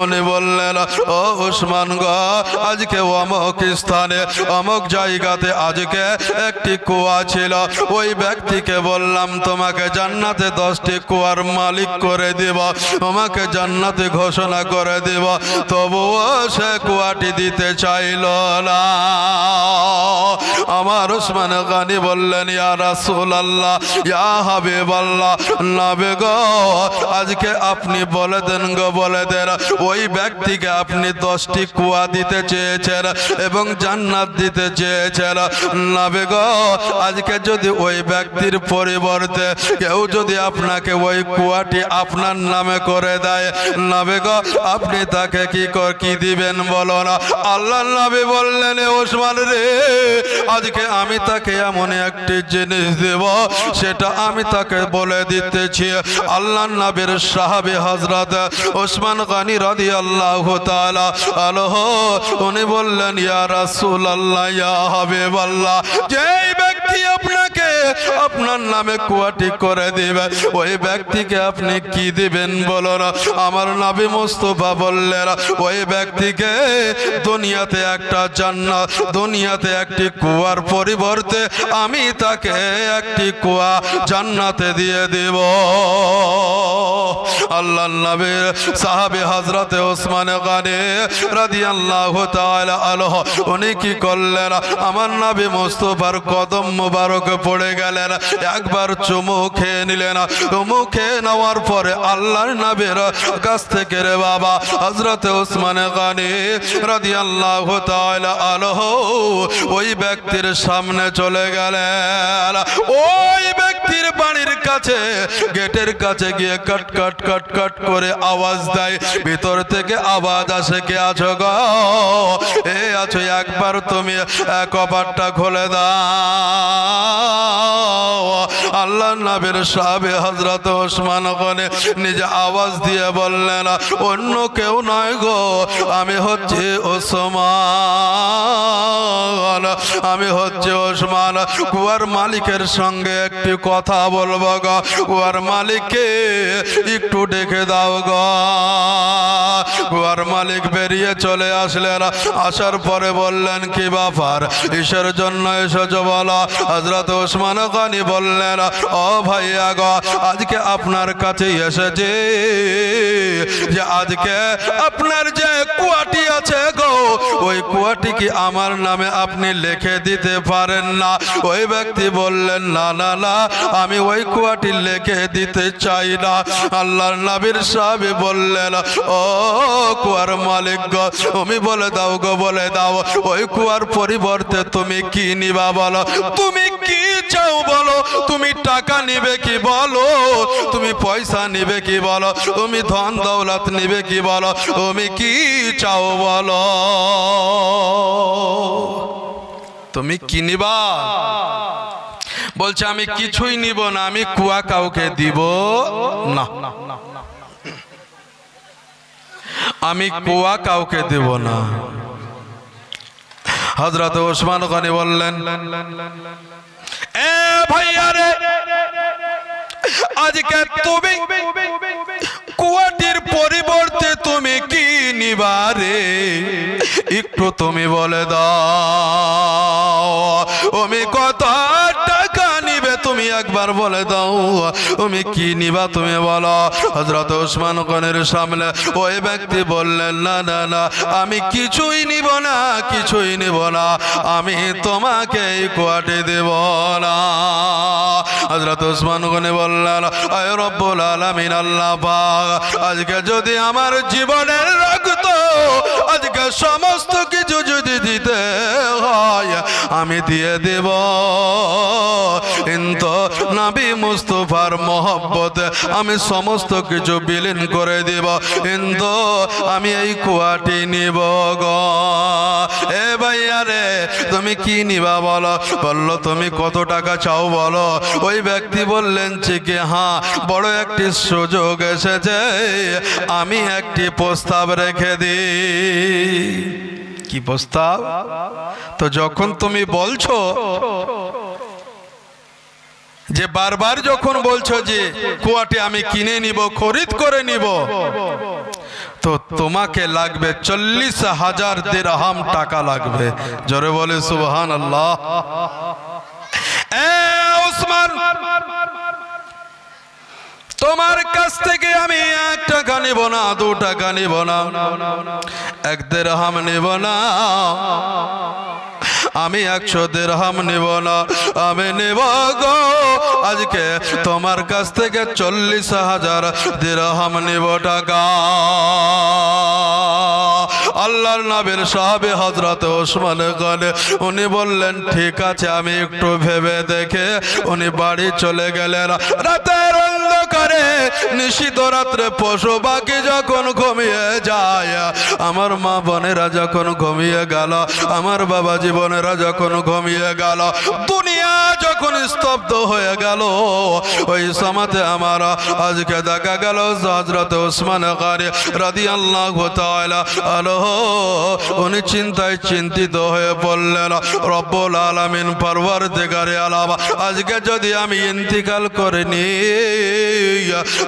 উনি বললেন, ও ওসমান গো, আজকে অমুক স্থানে অমুক জায়গাতে আজকে একটি কুয়া ছিল। ওই ব্যক্তিকে বললাম তোমাকে জান্নাতে 10টি কুয়ার মালিক করে দিব, তোমাকে জান্নাতে ঘোষণা করে দিব, তবুও সে কুয়াটি দিতে চাইল না। আমার ওসমান গনি বললেন, ইয়া রাসূলুল্লাহ, ইয়া হাবিবাল্লাহ, নবী গো, আজকে আপনি বলে দেন গো, বলে দেন ওই ব্যক্তিকে আপনি 10টি কুয়া দিতে চেয়েছেন এবং জান্নাত দিতে চেয়েছেন। নবী গো, আজকে যদি ওই ব্যক্তির পরিবর্তে কেউ যদি আপনাকে ওই কুয়াটি আপনার নামে করে দেয়, নবী গো, আপনি তাকে কি দিবেন বলো না। আল্লাহর নবী বললেন, ওসমান রে, আজকে আমি তাকে এমন একটি জিনিস দেব, সেটা আমি তাকে বলে দিতেছি। আল্লাহর নবীর সাহাবী হযরত ওসমান গনি রাদিয়াল্লাহু তাআলা আনহু উনি বললেন, ইয়া রাসূলুল্লাহ, ইয়া হাবিবাল্লাহ, যেই ব্যক্তি আপনাকে আপনার নামে কুয়াটি করে দিবে ওই ব্যক্তিকে আপনি কি দিবেন বলুন। আমার নবী মুস্তাফা বললেন, ওই ব্যক্তিকে দুনিয়াতে একটা জান্নাত, দুনিয়াতে একটি কুয়ার পরিবর্তে আমি তাকে একটি কুয়া জান্নাতে দিয়ে দেব। আল্লাহর নবীর সাহাবী হযরত ওসমান গনি রাদিয়াল্লাহু তাআলা আনহু উনি কি করলেন, আমার নবী মুস্তাফার কদম মোবারক পড়ে গেলেন, একবার চুমু খেয়ে নিলেন। চুমু খেয়ে নেওয়ার পরে আল্লাহর নবীর কাছ থেকে রে বাবা হযরত ওসমান গনি রাদিয়াল্লাহু তাআলা আনহু ওই ব্যক্তির সামনে চলে গেলেন। ওই ব্যক্তির বাড়ির কাছে গেটের কাছে গিয়ে কট কট কট কট করে আওয়াজ দেয়, ভিতর থেকে আওয়াজ আসে, কে আছো গো? এ আছো, একবার তুমি কপাটটা খুলে দাও। আল্লাহর নবীর সাহাবী হযরত ওসমান গনি নিজে আওয়াজ দিয়ে বললেন, অন্য কেউ নয় গো, আমি হচ্ছে ওসমান, আমি হচ্ছে ওসমান। কুয়ার মালিকের সঙ্গে একটি কথা বলবো গো, কুয়ার মালিককে একটু ডেকে দাও গো। কুয়ার মালিক বেরিয়ে চলে আসলেন। আসার পরে বললেন, কি ব্যাপার, ঈশ্বর জন্য এসেছো বলো। হযরত ওসমান গনি বললেন, ও ভাইয়া গো, আজকে আপনার কাছে এসেছি যে আজকে আপনার যে কুয়াটি আছে গো, ওই কুয়াটি কি আমার নামে আপনি লিখে দিতে পারেন না? ওই ব্যক্তি বললেন, না না না, আমি ওই কুয়াটি লিখে দিতে চাই না। আল্লাহর নবীর সাহাবী বললেন, ও কুয়ার মালিক গো, তুমি বলে দাও গো, বলে দাও, ওই কুয়ার পরিবর্তে তুমি কি নিবা বলো, তুমি কি চাও বলো, তুমি টাকা নিবে কি বলো, তুমি পয়সা নিবে কি বলো, তুমি ধন দৌলত নিবে কি বলো, তুমি কি চাও বলো, তুমি কি নিবা? বলছে, আমি কিছুই নিব না, আমি কুয়া কাউকে দিব না, আমি কুয়া কাউকে দেব না। হযরত ওসমান গনি বললেন, এ ভাইয়া রে, আজকে তুমি কুয়াটির পরিবর্তে তুমি কি নিবা রে, একটু তুমি বলে দাও। তুমি কত টাকা নিবে তুমি একবার বলে দাও, তুমি কি নিবা তুমি বলো। হযরত ওসমান গনির সামনে ওই ব্যক্তি বললেন, না না না, আমি কিছুই নিব না, কিছুই নিব না, আমি তোমাকে এই কুয়াটি দেব না। হযরত ওসমান গনি বললেন, আয় রব্বুল আলামিন, আল্লাহ পাক আজকে যদি আমার জীবনের রক্ত, আজকে সমস্ত কিছু যদি দিতে হয় আমি দিয়ে দেব, কিন্তু নবী মুস্তাফার মহব্বতে আমি সমস্ত কিছু বিলীন করে দেব, কিন্তু আমি এই কুয়াটি নিব গো। এ ভাইয়া রে, তুমি কি নিবা বলো। বলল, তুমি কত টাকা চাও বলো। ওই ব্যক্তি বললেন, যে হ্যাঁ, বড় একটি সুযোগ এসেছে, আমি একটি প্রস্তাব রেখে দিই। কি প্রস্তাব? তো যখন তুমি বলছো যে বারবার যখন বলছো যে কুয়াটি আমি কিনে নিব, খরিদ করে নিব, তো তোমাকে লাগবে 40,000 দিরহাম টাকা লাগবে। জোরে বলে সুবহানাল্লাহ। ওসমান, তোমার কাছ থেকে আমি 1 টাকা নিব না, 2 টাকা নিব না, 1 দিরহাম নিব না, আমি 100 দিরহাম নিব না, আমি নেব গো আজকে তোমার কাছ থেকে 40,000 দিরহাম নিব টাকা। আল্লাহর নবীর সাহাবী হযরত ওসমান গনি উনি বললেন ঠিক আছে আমি একটু ভেবে দেখে উনি বাড়ি চলে গেলেন। রাতের অন্ধকারে নিশিত রাত্রে পশু পাখি যখন ঘুমিয়ে যায়, আমার মা বোনেরা যখন ঘুমিয়ে গেল, আমার বাবা জীবনেরা যখন ঘুমিয়ে গেল, দুনিয়া যখন স্তব্ধ হয়ে গেল, ওই সময়তে আমার আজকে দেখা গেল হযরত ওসমান গনি রাদিয়াল্লাহু তাআলা আনহু উনি চিন্তায় চিন্তিত হয়ে পড়লেন। রব্বুল আলামিন পরওয়ারদিগারে আলম আজকে যদি আমি ইন্তিকাল করে নি,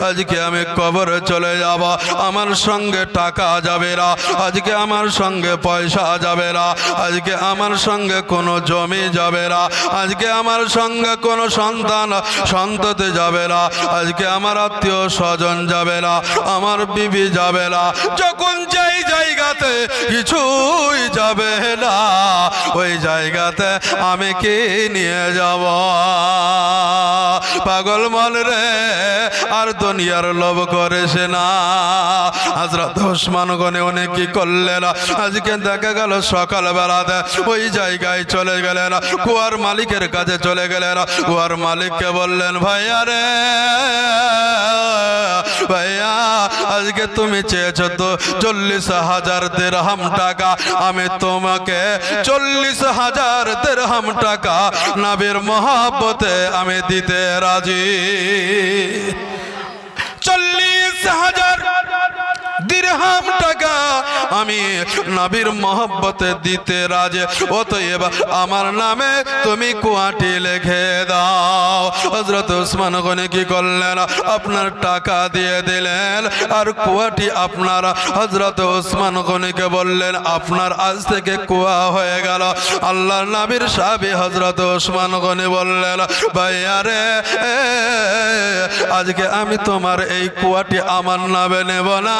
আজকে আমি কবরে চলে যাব, আমার সঙ্গে টাকা যাবে না, আজকে আমার সঙ্গে পয়সা যাবে না, আজকে আমার সঙ্গে কোনো জমি যাবে না, আজকে আমার সঙ্গে কোনো সন্তান সন্ততি যাবে না, আজকে আমার আত্মীয় স্বজন যাবে না, আমার বিবি যাবে না, যখন যেই জায়গাতে কিছুই যাবে না ওই জায়গাতে আমি কি নিয়ে যাব? পাগল মন রে আর দুনিয়ার লোভ করেছে না। হযরত ওসমান গনি উনি কি করলেন, আজকে দেখা গেল সকালবেলাতে ওই জায়গায় চলে গেলেন, কুয়ার মালিকের কাছে চলে গেলেন। কুয়ার মালিককে বললেন ভাইয়া রে ভাইয়া, আজকে তুমি চেয়েছো তো 40,000 দিরহাম টাকা, আমি তোমাকে 40,000 দিরহাম টাকা নবীর মহব্বতে আমি দিতে রাজি। 40,000 দিরহাম টাকা আমি নবীর মহব্বতে দিতে রাজি, অতএব আমার নামে তুমি কুয়াটি লিখে দাও। হযরত ওসমান গনি কি করলেন, আপনার টাকা দিয়ে দিলেন আর কুয়াটি আপনার হযরত ওসমান গনিকে বললেন আপনার আজ থেকে কুয়া হয়ে গেল। আল্লাহর নবীর সাহাবী হযরত ওসমান গনি বললেন ভাইয়া রে আজকে আমি তোমার এই কুয়াটি আমার নামে নেব না,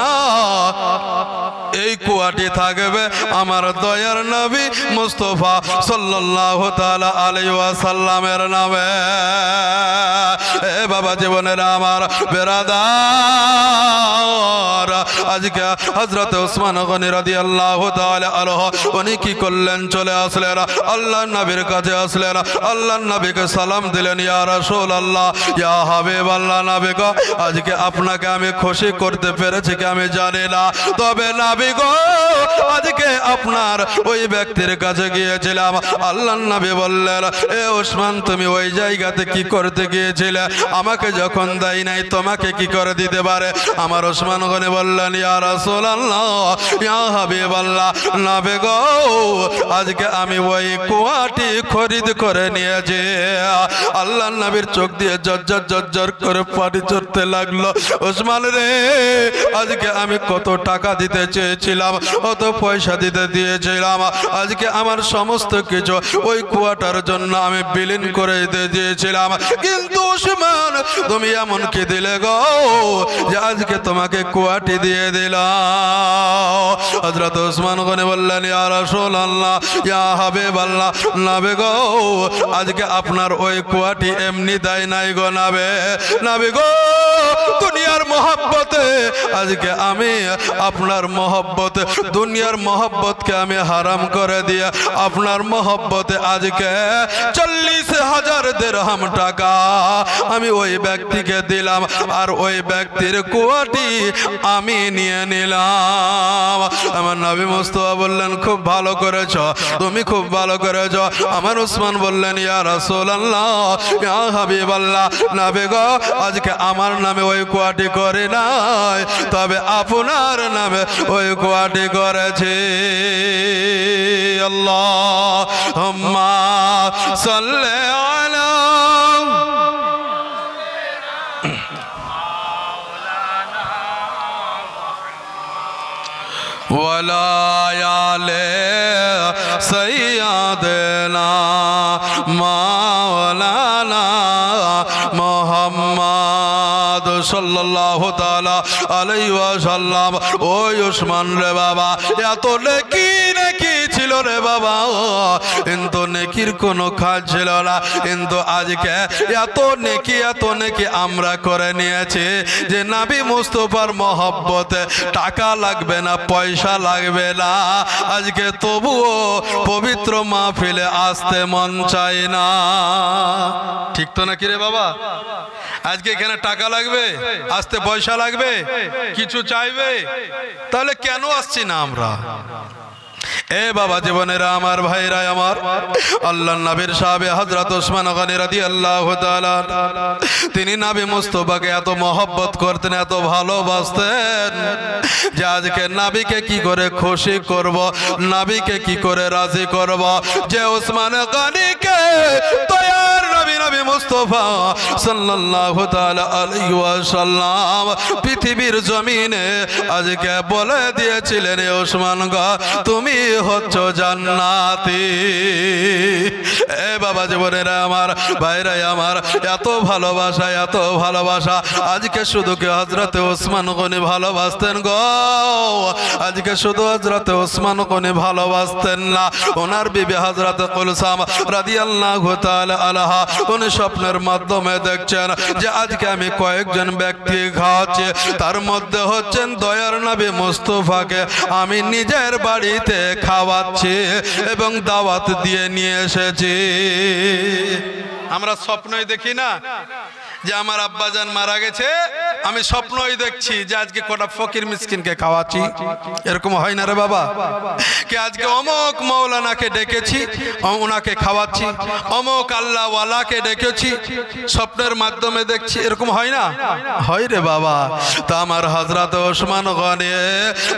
এই কুয়াটি থাকবে আমার দয়ার নবী মুস্তাফা সাল্লাল্লাহু তাআলা আলাইহি ওয়াসাল্লামের নামে। এ বাবা জীবনের আমার বেরাদার, আজকে হযরত ওসমান গনি রাদিয়াল্লাহু তাআলা আনহু উনি কি করলেন, চলে আসলেন আল্লাহর নবীর কাছে আসলেন, আল্লাহর নবীকে সালাম দিলেন, ইয়া রাসূলুল্লাহ ইয়া হাবিবাল্লাহ নবী গো আজকে আপনাকে আমি খুশি করতে পেরেছি কি আমি জানি না, তবে নবী গো আজকে আপনার ওই ব্যক্তির কাছে গিয়েছিলাম। আল্লাহর নবী বললেন এ ওসমান তুমি ওই জায়গাতে কি করতে গিয়েছিলে, আমাকে যখন দেয় নাই তোমাকে কি করে দিতে পারে? আমার ওসমান গনি বললেন ইয়া রাসূলুল্লাহ ইয়া হাবিবাল্লাহ নবী গো আজকে আমি ওই কুয়াটি খরিদ করে নিয়েছি। আল্লাহর নবীর চোখ দিয়ে জজ্জর জজ্জর করে পানি ঝরতে লাগলো। ওসমান রে আজকে আমি কত টাকা দিতে চেয়েছিলাম, কত পয়সা দিতে দিয়েছিলাম, আজকে আমার সমস্ত কিছু ওই কুয়াটার জন্য আমি বিলীন করে দিয়েছিলাম, কিন্তু ওসমান তুমি এমন কি দিলে গো যে আজকে তোমাকে কুয়াটি দিয়ে দিলাম। হযরত ওসমান গনি বললেন ইয়া রাসূলুল্লাহ ইয়া হাবিবাল্লাহ নবী গো আজকে আপনার ওই কুয়াটি এমনি দেয় নাই গো নবী গো, দুনিয়ার মহব্বতে আজকে আমি আপনার মহব্বতে দুনিয়ার মহব্বতকে আমি হারাম করে দিয়ে আপনার মহব্বতে আজকে 40,000 দিরহাম টাকা আমি ওই ব্যক্তিকে দিলাম, আর ওই ব্যক্তির কুয়াটি আমি নিয়ে নিলাম। আমার নবী মুস্তাফা বললেন খুব ভালো করেছো, তুমি খুব ভালো করেছো। আমার ওসমান বললেন ইয়া রাসূলুল্লাহ ইয়া হাবিবাল্লাহ নবী গো আজকে আমার নামে ওই কুয়াটি করে নাই, তবে আপনার নামে ওই কুয়াটি করেছে। আল্লাহুম্মা সাল্লি আলা ওয়ালায়ালে সাইয়্যিদানা মাওলানা মুহাম্মদ সাল্লাল্লাহু তাআলা আলাইহি ওয়াসাল্লাম। ওই ওসমান রে বাবা, এত নেকি নেকি ছিল রে বাবা, কিন্তু নেকির কোনো কাজ ছিল না। কিন্তু আজকে এত নেকি আমরা করে নিয়েছি যে নবী মুস্তাফার মহব্বতে টাকা লাগবে না, পয়সা লাগবে না, আজকে তবুও পবিত্র মাহফিলে আসতে মন চায় না। ঠিক তো নাকি রে বাবা? আজকে এখানে টাকা লাগবে, আসতে পয়সা লাগবে, কিছু চাইবে, তাহলে কেন আসছি না আমরা? এ বাবা জীবনেরা আমার, ভাইরা আমার, আল্লাহর নবীর সাহাবে হযরত ওসমান গনি রাদিয়াল্লাহু তাআলা তিনি নবী মুস্তাফাকে এত মহব্বত করতেন, এত ভালোবাসতেন যে আজকে নবীকে কি করে খুশি করব, নবীকে কি করে রাজি করব, যে ওসমান গনিকে দয়ার নবী মুস্তাফা সাল্লাল্লাহু তাআলা আলাইহি ওয়াসাল্লাম পৃথিবীর জমিনে আজকে বলে দিয়েছিলেন, ওসমান গো তুমি হচ্ছ জান্নাতি। এ বাবা জীবনেরা আমার, ভাইরা আমার, এত ভালোবাসা আজকে শুধু কে হযরতে ওসমান গনি ভালোবাসতেন গো, আজকে শুধু হযরতে ওসমান গনি ভালোবাসতেন না, ওনার বিবি হযরতে কুলসাম রাদিয়াল্লাহু তাআলা আনহা উনি স্বপ্নের মাধ্যমে দেখছেন যে আজকে আমি কয়েকজন ব্যক্তি খাওয়াচ্ছি, তার মধ্যে হচ্ছেন দয়ার নবী মুস্তাফাকে আমি নিজের বাড়িতে খাওয়াচ্ছি এবং দাওয়াত দিয়ে নিয়ে এসেছি। আমরা স্বপ্নই দেখি না যে আমার আব্বাজান মারা গেছে, আমি স্বপ্নই দেখছি যে আজকে কটা ফকির মিসকিনকে খাওয়াচ্ছি, এরকম হয় না রে বাবা? কে আজকে অমুক মাওলানাকে ডেকেছি, ওনাকে খাওয়াচ্ছি, অমুক আল্লাহওয়ালাকে ডেকেছি, স্বপ্নের মাধ্যমে দেখছি, এরকম হয় না? হয় রে বাবা। তা আমার হযরত ওসমান গনি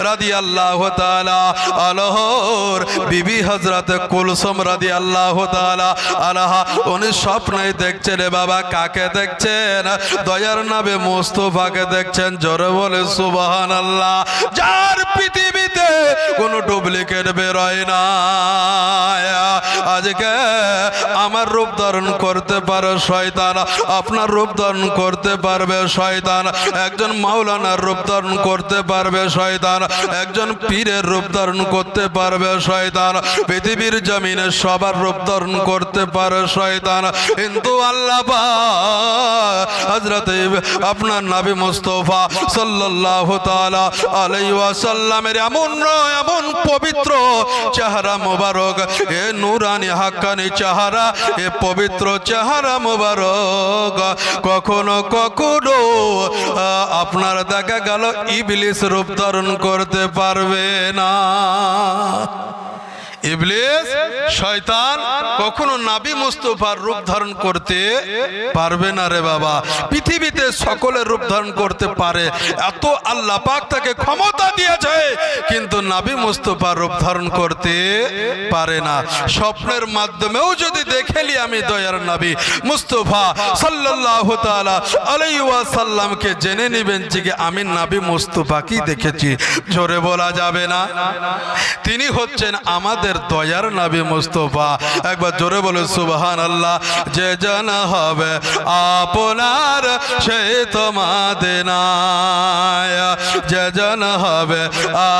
রাদিয়াল্লাহু তাআলা আনহুর বিবি হযরত কুলসুম রাদিয়াল্লাহু তাআলা আনহা উনি স্বপ্নে দেখছে রে বাবা, কাকে দেখছে? দয়ার নবী মুস্তাফাকে দেখছেন। জোরে বলে সুবহানাল্লাহ। যার পৃথিবীতে কোন ডুপ্লিকেট বেরোয় না। আজকে আমার রূপ ধারণ করতে পারে শয়তান, আপনার রূপ ধারণ করতে পারবে শয়তান, একজন মাওলানার রূপ ধারণ করতে পারবে শয়তান, একজন পীরের রূপ ধারণ করতে পারবে শয়তান, পৃথিবীর জমিনে সবার রূপ ধারণ করতে পারে শয়তান, কিন্তু আল্লাহ হযরত আপনার নবী মুস্তাফা সাল্লাল্লাহু তাআলা আলাইহি ওয়াসাল্লামের এমন পবিত্র চেহারা মোবারক, এ নূরানি হাক্কানি চেহারা, এ পবিত্র চেহারা মোবারক কখনো আপনার দেখা গেল ইবলিস রূপ ধারণ করতে পারবে না। ইবলিস শয়তান কখনো নবী মুস্তাফার রূপ ধারণ করতে পারবে না রে বাবা। পৃথিবীতে সকলের রূপ ধারণ করতে পারে, এত আল্লাহ পাক তাকে ক্ষমতা দিয়েছে, কিন্তু নবী মুস্তাফার রূপ ধারণ করতে পারে না। স্বপ্নের মাধ্যমেও যদি দেখেলি আমি দয়ার নবী মুস্তাফা সাল্লাল্লাহু তাআলা আলাইহি ওয়াসাল্লামকে জেনে নেবেন যে আমি নবী মুস্তাফাকেই দেখেছি। জোরে বলা যাবে না? তিনি হচ্ছেন আমাদের দয়ার নবী মুস্তাফা। একবার জোরে বলে সুবহানাল্লাহ। যে জানা হবে আপনার সে তো মদিনায়, যে জানা হবে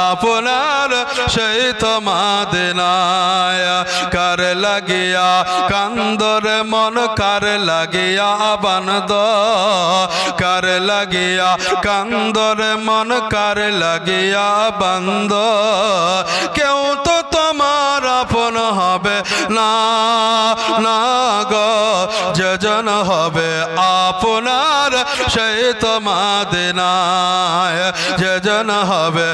আপনার সে তো মদিনায়, কার লাগিয়া কান্দরে মন, কার লাগিয়া বানদ, কার লাগিয়া কান্দরে মন, কার লাগিয়া বান্দ, কেউ তো তোমার আপন হবে না না গো, যে জন হবে আপনার সেই তো মদিনায়, যে জন হবে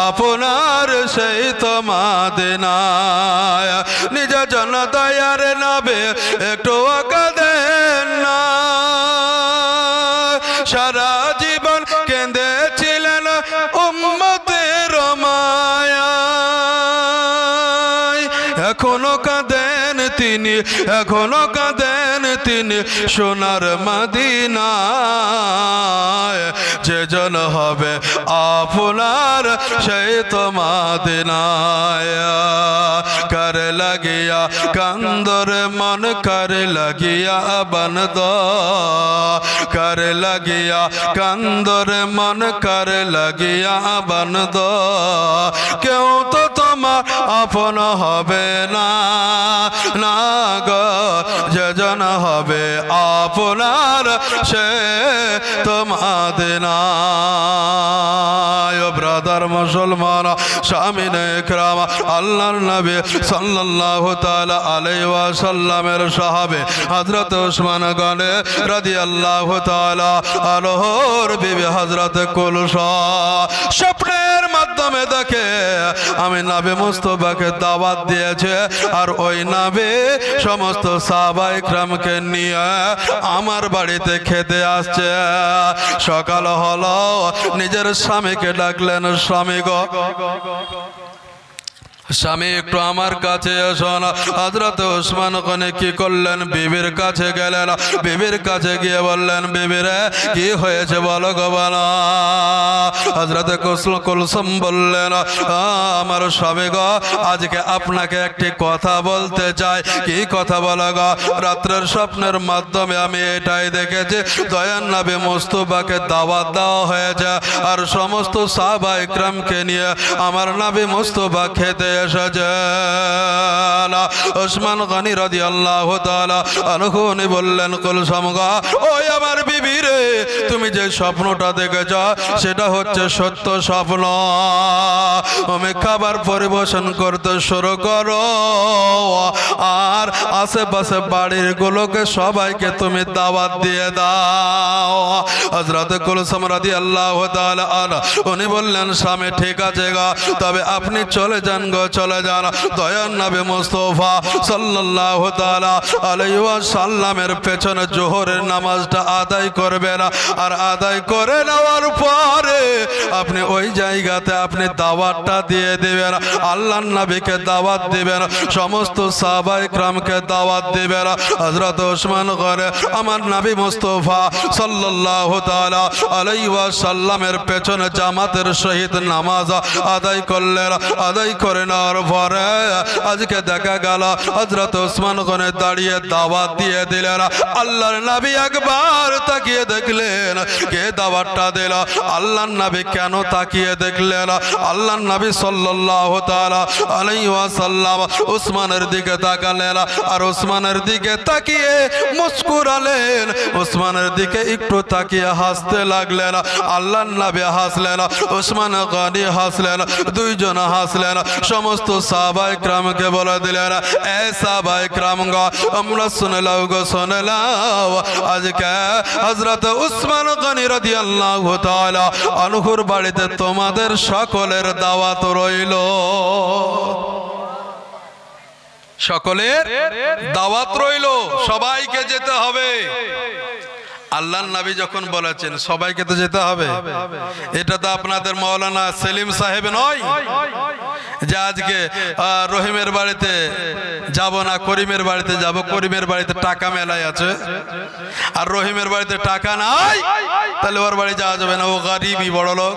আপনার সেই তো মদিনায়। নিজ জন দয়ার নবী একটু কাঁদেন না, সারা জীবন কেঁদেছিলেন উম্মতের মায়া, এখনো কাঁদেন তিনি এখনো কাঁদেন তিনি সোনার মদিনায় যেজন হবে আপনার সেই তো মদিনায় कर लगिया कंदर मन कर लगिया बंद कर लगिया कंदर मन कर लगिया बंद क्यों तो तुम अपन हबे ना ना गो जजन हबे आपनार से तुम आदिना ब्रदर मुसलमान शामिन इकराम अल्लाह नबी सल्लल्लाहु ताला अलैहि वसल्लमेर साहाबे हजरत उस्मान गने रादियाल्लाहु ताला आनहुर बीबी हजरत कुलसा স্বপ্নের মাধ্যমে দেখে আমি নবী মুস্তাফাকে দাওয়াত দিয়েছে আর ওই নবী সমস্ত সাহাবায়ে কিরামকে নিয়ে আমার বাড়িতে খেতে আসছে সকাল হলো নিজের স্বামীকে ডাকলেন স্বামী গো স্বামী একটু আমার কাছে এসো না হযরত ওসমান গনি কি করলেন বিবির কাছে গেলেন বিবির কাছে গিয়ে বললেন বিবি রে কি হয়েছে বলো গো বলো হযরত কুলসুম বললেন আমার স্বামী গো আজকে আপনাকে একটি কথা বলতে চাই কি কথা বলো গো রাতের স্বপ্নের মাধ্যমে আমি এটাই দেখেছি দয়ার নবী মুস্তাফাকে দাওয়াত দেওয়া হয়েছে আর সমস্ত সাহাবায়ে কিরামকে নিয়ে আমার নবী মুস্তাফা খেতে ওসমান গনি রাদিয়াল্লাহু তাআলা আনহু বললেন কুলসুম গো ওই আমার বিবি রে তুমি যে স্বপ্নটা দেখেছ সেটা হচ্ছে সত্য স্বপ্ন তুমি খাবার পরিবেশন করতে শুরু করো আর আশেপাশে বাড়ির গুলোকে সবাইকে তুমি দাওয়াত দিয়ে দাও হযরত কুলসুম রাদিয়াল্লাহু তাআলা উনি বললেন স্বামী ঠিক আছে গো তবে আপনি চলে যান গো চলে যান দয়ার নবী মুস্তাফা সাল্লাল্লাহু তাআলা আলাইহি ওয়াসাল্লামের পেছনে জোহরের নামাজটা আদায় করবেন আর আদায় করে নেওয়ার পরে আপনি ওই জায়গাতে আপনি দাওয়াতটা দিয়ে দিবেন আল্লাহর নবীকে দাওয়াত দিবেন সমস্ত সাহাবায়ে কিরামকে দাওয়াত দিবেন হযরত ওসমান করে আমার নবী মুস্তাফা সাল্লাল্লাহু তাআলা আলাইহি ওয়াসাল্লামের পেছনে জামাতের সহিত নামাজ আদায় করলেন আদায় করে নেওয়ার পরে আজকে দেখা গেল হযরত ওসমান গনি দাঁড়িয়ে দাওয়াত দিয়ে দিলেন আল্লাহর নবী একবার তাকিয়ে দেখলেন কে দাওয়াতটা দিল আল্লাহর নবী কেন তাকিয়ে দেখলেন আল্লাহর নবী সাল্লাল্লাহু তাআলা আলাইহি ওয়াসাল্লাম ওসমানের দিকে তাকালেন আর ওসমানের দিকে তাকিয়ে মুস্কুরালেন ওসমানের দিকে একটু তাকিয়ে হাসতে লাগলেন আল্লাহর নবী হাসলেন ওসমান গনি হাসলেন দুইজন হাসলেন সমস্ত সাহাবায়ে কিরামকে বলে দিলেন এ সাহাবায়ে কিরাম গো আমরা শুনে লাও গো শুনে লাও আজকে হযরত ওসমান গনি রাদিয়াল্লাহু তাআলা আনহুর বাড়িতে তোমাদের সকলের দাওয়াত রইল সকলের দাওয়াত রইল সবাইকে যেতে হবে আল্লাহর নবী যখন বলেছেন সবাইকে তো যেতে হবে এটা তো আপনাদের মাওলানা সেলিম সাহেব নয় যে আজকে রহিমের বাড়িতে যাব না করিমের বাড়িতে যাব করিমের বাড়িতে টাকা মেলায় আছে আর রহিমের বাড়িতে টাকা নাই তাহলে ওর বাড়ি যাওয়া যাবে না ও গরিবই বড় লোক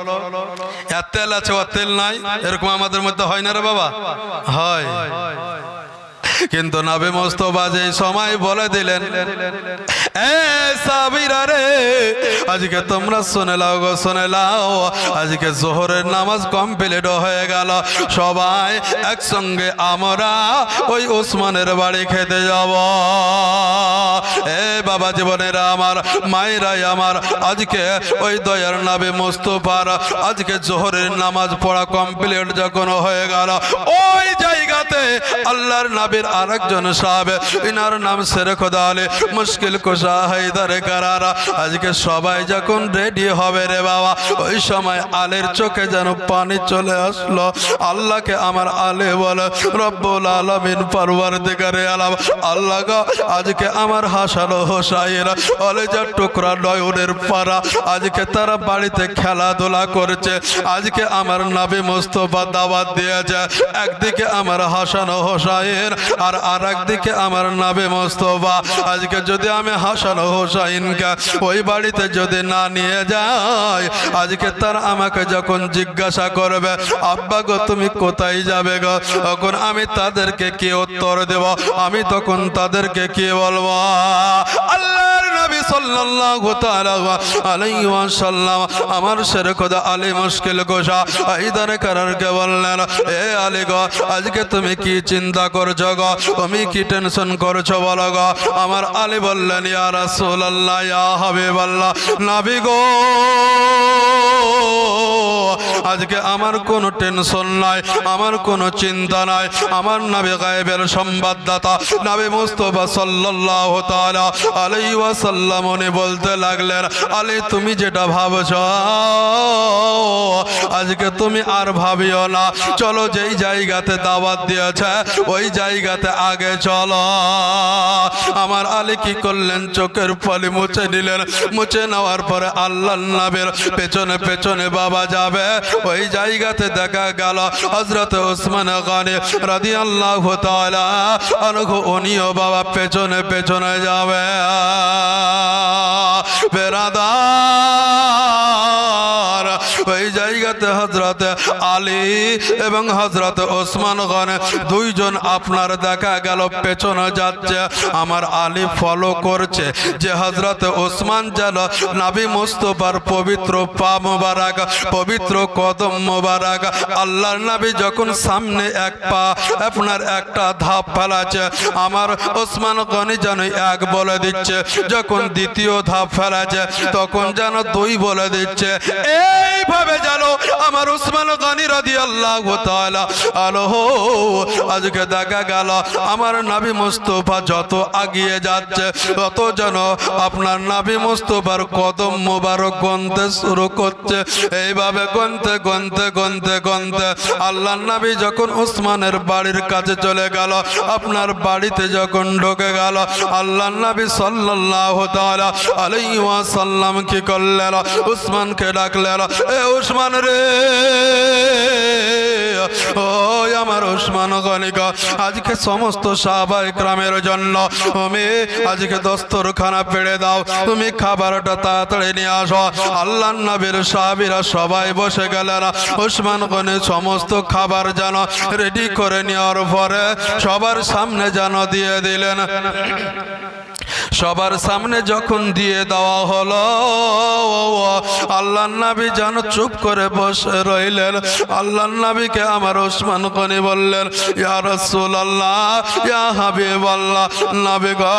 এর তেল আছে ওর তেল নাই এরকম আমাদের মধ্যে হয় না রে বাবা হয় কিন্তু নবী মুস্তাফা যে সময় বলে দিলেন এ সাহাবীরা রে আজকে তোমরা শুনে লাও গো শুনে লাও আজকে যোহরের নামাজ কমপ্লিট হয়ে গেল সবাই একসঙ্গে আমরা ওই ওসমানের বাড়ি খেতে যাব এ বাবা জীবনেরা আমার মায়েরাই আমার আজকে ওই দয়ার নবী মুস্তাফার আজকে যোহরের নামাজ পড়া কমপ্লিট যখন হয়ে গেল ওই জায়গাতে আল্লাহর নবীর আরেকজন সাহাবে ইনার নাম শের খোদা আলী মুশকিল কুশা হায়দার সরকারারা আজকে সবাই যখন রেডি হবে রে বাবা, ওই সময় আলীর চোখে যেন পানি চলে আসলো। আল্লাহকে আমার আলী বলে, রব্বুল আলামিন পরওয়ারদিগারে আলম, আল্লাহ গো আজকে আমার হাসান হোসাইন কলেজার টুকরা নয়নের পারা আজকে তারা বাড়িতে খেলাধুলা করছে। আজকে আমার নবী মুস্তাফা দাওয়াত দিয়েছে, একদিকে আমার হাসান হোসাইন আর আরেকদিকে আমার নবী মুস্তাফা। আজকে যদি আমি হাসান হোসাইনকে ওই বাড়িতে যদি না নিয়ে যাই, আজকে তারা আমাকে যখন জিজ্ঞাসা করবে আব্বা গো তুমি কোথায় যাবে গো, তখন আমি তাদেরকে কি উত্তর দেব? আমি তখন তাদেরকে কি বলবো? আল্লাহর নবী সাল্লাল্লাহু তাআলা আলাইহি ওয়াসাল্লাম আমার শের খোদা আলী মুশকিল গোশা আইদার করারকে বললেন, এ আলী গো আজকে তুমি কি চিন্তা করছো গো, তুমি কি টেনশন করছো বলো গো? আমার আলী বললেন, ইয়া রাসূলুল্লাহ ইয়া হাবিবাল্লাহ, নবী গো আজকে আমার কোনো টেনশন নাই, আমার কোনো চিন্তা নাই। আমার নবী গায়েবের সংবাদদাতা নবী মুস্তাফা সাল্লাল্লাহু তাআলা আলাইহি ওয়াসাল্লাম উনি বলতে লাগলেন, আলী তুমি যেটা ভাবছো আজকে তুমি আর ভাবিও না, চলো যেই জায়গাতে দাওয়াত দিয়েছে ওই জায়গাতে আগে চলো। আমার আলী কি করলেন? চোখের পানি মুছে নিলেন। মুছে নেওয়ার পরে আল্লাহর নবীর পেছনে পেছনে বাবা যাবে। ওই জায়গাতে দেখা গেল হযরত ওসমান গনি রাদিয়াল্লাহু তাআলা আনহু উনিও বাবা পেছনে পেছনে যাবে। বেরাদার ওই জায়গাতে হযরত আলী এবং হযরত ওসমান গনি দুইজন আপনার দেখা গেল পেছনে যাচ্ছে। আমার আলী ফলো করছে যে হযরত ওসমান যেন নবী মুস্তাফার পবিত্র পা মোবারক, পবিত্র কদম মোবারক, আল্লাহর নবী যখন সামনে এক পা আপনার একটা ধাপ ফেলাছে, আমার ওসমান গনি যেন এক বলে দিচ্ছে, যখন দ্বিতীয় ধাপ ফেলাছে তখন যেন দুই বলে দিচ্ছে। এইভাবে যেন আমার ওসমান গনি রাদিয়াল্লাহু তাআলা আনহু আজকে দেখা গেল আমার নবী মুস্তাফা যত আগিয়ে যাচ্ছে তত যেন আপনার নবী মুস্তাফার কদম মোবারক গুনতে শুরু করছে। এইভাবে গুনতে গুনতে গুনতে গুনতে আল্লাহর নবী যখন ওসমানের বাড়ির কাছে চলে গেল, আপনার বাড়িতে যখন ঢুকে গেল, আল্লাহর নবী সাল্লাল্লাহু তাআলা আলাইহি ওয়াসাল্লাম কি করলেন? ওসমানকে ডাকলেন, এ ওসমান রে, ও আমার ওসমান গনি গো, আজকে সমস্ত সাহাবায়ে কেরামের জন্য তুমি আজকে দস্তরখানা পেড়ে দাও, তুমি খাবারটা তাড়াতাড়ি নিয়ে আসো। আল্লাহর নবীর সাহাবীরা সবাই বসে গেলেন। ওসমান গনি সমস্ত খাবার যেন রেডি করে নেওয়ার পরে সবার সামনে যেন দিয়ে দিলেন। সবার সামনে যখন দিয়ে দেওয়া হলো, আল্লাহর নবী যেন চুপ করে বসে রইলেন। আল্লাহর নবীকে আমার ওসমান গনি বললেন, ইয়া রাসূলুল্লাহ ইয়া হাবিবাল্লাহ, নবী গো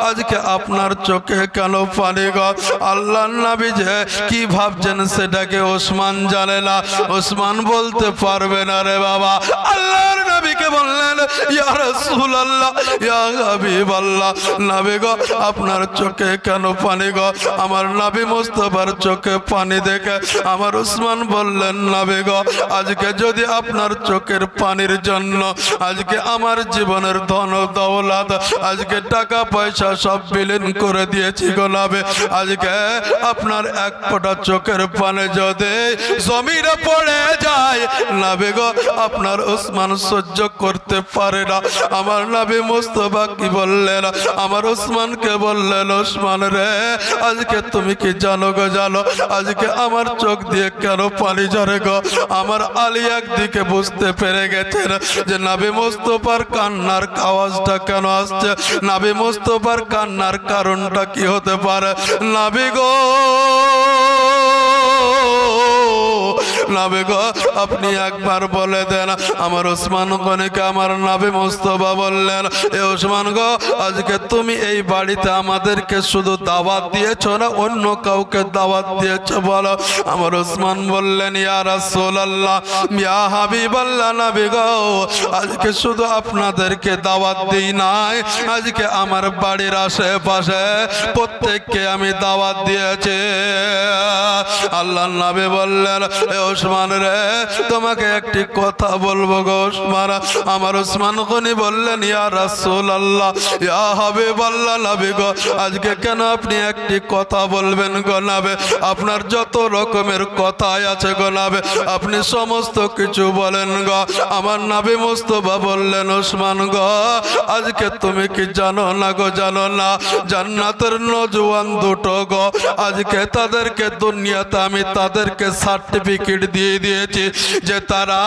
আজকে আপনার চোখে কেন পানি গো? আল্লাহর নবী যে কি ভাবছেন সেটাকে ওসমান জানে না, ওসমান বলতে পারবে না রে বাবা। আল্লাহর নবীকে বললেন, ইয়া রাসূলুল্লাহ ইয়া হাবিবাল্লাহ, নবী গো আপনার চোখে কেন পানি গো? আমার নবী মুস্তাফার চোখে পানি দেখে আমার ওসমান বললেন, নবী গো আজকে যদি আপনার চোখের পানির জন্য আজকে আমার জীবনের ধন দৌলত, আজকে টাকা পয়সা সব বিলীন করে দিয়েছি গো নবী, আজকে আপনার এক ফোঁটা চোখের পানি যদি জমিনে পড়ে যায় নবী গো আপনার ওসমান সহ্য করতে পারে না। আমার নবী মুস্তাফা কি বললেন? আমার ওসমানকে বললেন, ওসমান রে আজকে তুমি কি জানো গো? জানো আজকে আমার চোখ দিয়ে কেন পানি ঝরে গো? আমার আলী একদিকে বুঝতে পেরে গেছেন যে নবী মুস্তাফার কান্নার আওয়াজটা কেন আসছে, নবী মুস্তাফার কান্নার কারণটা কি হতে পারে। নবী গো নবী গো আপনি একবার বলে দেন। আমার ওসমান গনিকে আমার নবী মুস্তাফা বললেন, এ ওসমান গো আজকে তুমি এই বাড়িতে আমাদেরকে শুধু দাওয়াত দিয়েছো না অন্য কাউকে দাওয়াত দিয়েছো বলো? আমার ওসমান বললেন, ইয়া রাসূলুল্লাহ ইয়া হাবিবাল্লাহ নবী গো আজকে শুধু আপনাদেরকে দাওয়াত দিই নাই, আজকে আমার বাড়ির আশেপাশে প্রত্যেককে আমি দাওয়াত দিয়েছি। আল্লাহর নবী বললেন, এ ওসমান রে তোমাকে একটি কথা বলবো গো ওসমান। আমার ওসমান গনি বললেন, ইয়া রাসূলুল্লাহ ইয়া হাবিবাল্লাহ নবী গো আজকে কেন আপনি একটি কথা বলবেন গো নবী? আপনার যত রকমের কথাই আছে গো নবী আপনি সমস্ত কিছু বলেন গো। আমার নবী মুস্তাফা বললেন, ওসমান গো আজকে তুমি কি জানো না গো? জানো না জান্নাতের নওজোয়ান দুটো গো আজকে তাদেরকে দুনিয়াতে আমি তাদেরকে সার্টিফিকেট দিয়ে দিয়েছি যে তারা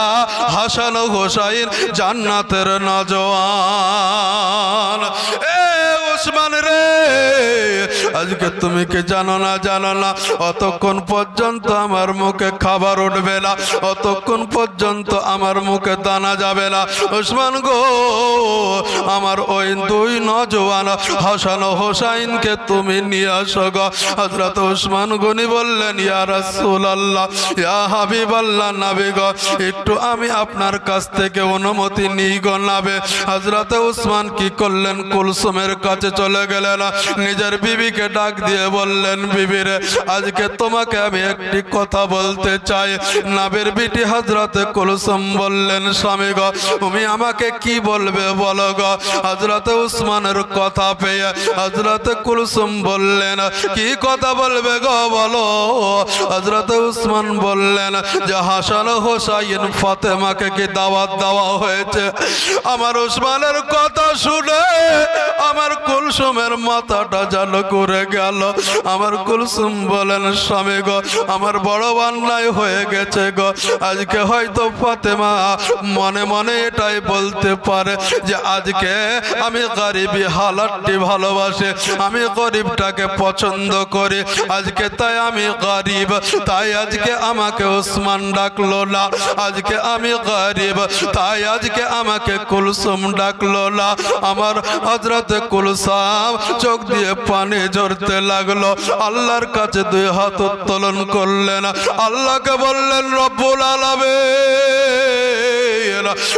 হাসান ও হোসাইন জান্নাতের নওজোয়ান। এ ওসমান রে আজকে তুমি কি জানো না? জানো না অতক্ষণ পর্যন্ত আমার মুখে খাবার উঠবে না, অতক্ষণ পর্যন্ত আমার মুখে দানা যাবে না। ওসমান গো আমার ওই দুই নওজোয়ান হাসান ও হোসাইনকে তুমি নিয়ে আসো গো। হযরত ওসমান গনি বললেন, ইয়া রাসূলুল্লাহ ইয়া হাবিবাল্লাহ নবী গো একটু আমি আপনার কাছ থেকে অনুমতি নিই গো নবী। হযরত ওসমান কি করলেন? কুলসুমের কাছে চলে গেলেন, নিজের বিবিকে ডাক দিয়ে বললেন, বিবি রে আজকে তোমাকে আমি একটি কথা বলতে চাই। নবীর বিটি হযরত কুলসুম বললেন, স্বামী গো তুমি আমাকে কি বলবে বলো গো। হযরত ওসমানের কথা পেয়ে হযরত কুলসুম বললেন, কি কথা বলবে গো বলো? হযরত ওসমান বললেন যে হাসান ও হোসাইন ফাতেমাকে কি দাওয়াত দেওয়া হয়েছে? আমার ওসমানের কথা শুনে আমার কুলসুমের মাথাটা যেন ঘুরে গেল। আমার কুলসুম বলেন, স্বামী গো আমার বড় অন্যায় হয়ে গেছে গো। আজকে হয়তো ফাতেমা মনে মনে এটাই বলতে পারে যে আজকে আমি গরিবী হালাতটি ভালোবাসি, আমি গরিবটাকে পছন্দ করি, আজকে তাই আমি গরিব, তাই আজকে আমাকে ওসমান ডাকলো না। আজকে আমি গরিব তাই আজকে আমাকে কুলসুম ডাকলো না। আমার হযরত কুলসুম চোখ দিয়ে পানি ঝরতে লাগলো। আল্লাহর কাছে দুই হাত উত্তোলন করলেন, আল্লাহকে বললেন, রব্বুল আলামিন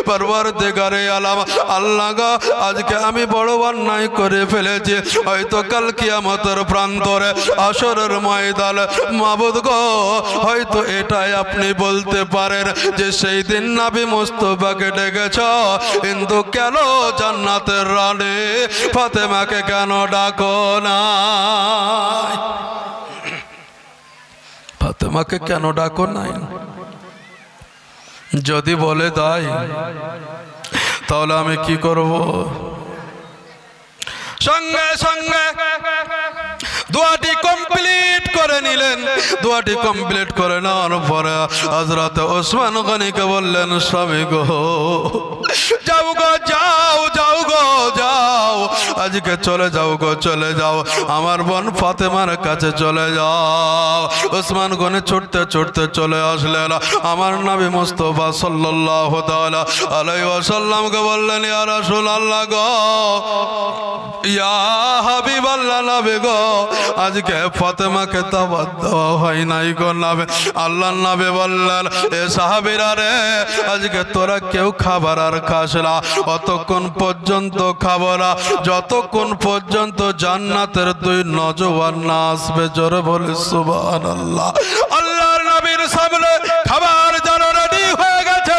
পরওয়ারদিগারে আলম আল্লাহ গো আজকে আমি বড় অন্যায় করে ফেলেছি, হয়তো কাল কিয়ামতের প্রান্তরে আসরের ময়দানে মাবুদ গো হয়তো এটাই আপনি বলতে পারেন যে সেই দিন নবী মুস্তাফাকে ডেকেছ, কিন্তু কেন জান্নাতের রানী ফাতেমাকে কেন ডাকো না? ফাতেমাকে কেন ডাকো নাই? যদি বলে তাই তাহলে আমি কি করব? সঙ্গে সঙ্গে দোয়াটি কমপ্লিট করে নিলেন। দোয়াটি কমপ্লিট করে নেওয়ার পরে হযরত ওসমান গনিকে বললেন, স্বামী গো যাও গো যাও, যাও গো যাও, আজকে চলে যাও গো চলে যাও, আমার বোন ফাতেমার কাছে চলে যাও। ওসমান গনি ছুটতে ছুটতে চলে আসলেন। আমার নবী মুস্তাফা সাল্লাল্লাহু তাআলা আলাইহি ওয়াসাল্লামকে বললেন, ইয়া রাসূলুল্লাহ গো ইয়া হাবিবাল্লাহ নবী গো আজকে ফাতেমাকে দাওয়াত দেওয়া হয় নাই গো নবী। আল্লাহর নবী বললেন, এ সাহাবীরা রে আজকে তোরা কেউ খাবার আর খাস না, অতক্ষণ পর্যন্ত খাবো না যতক্ষণ পর্যন্ত জান্নাতের দুই নওজোয়ান না আসবে। জোরে বলি সুবহানাল্লাহ। আল্লাহর নবীর সামনে খাবার যেন রেডি হয়ে গেছে।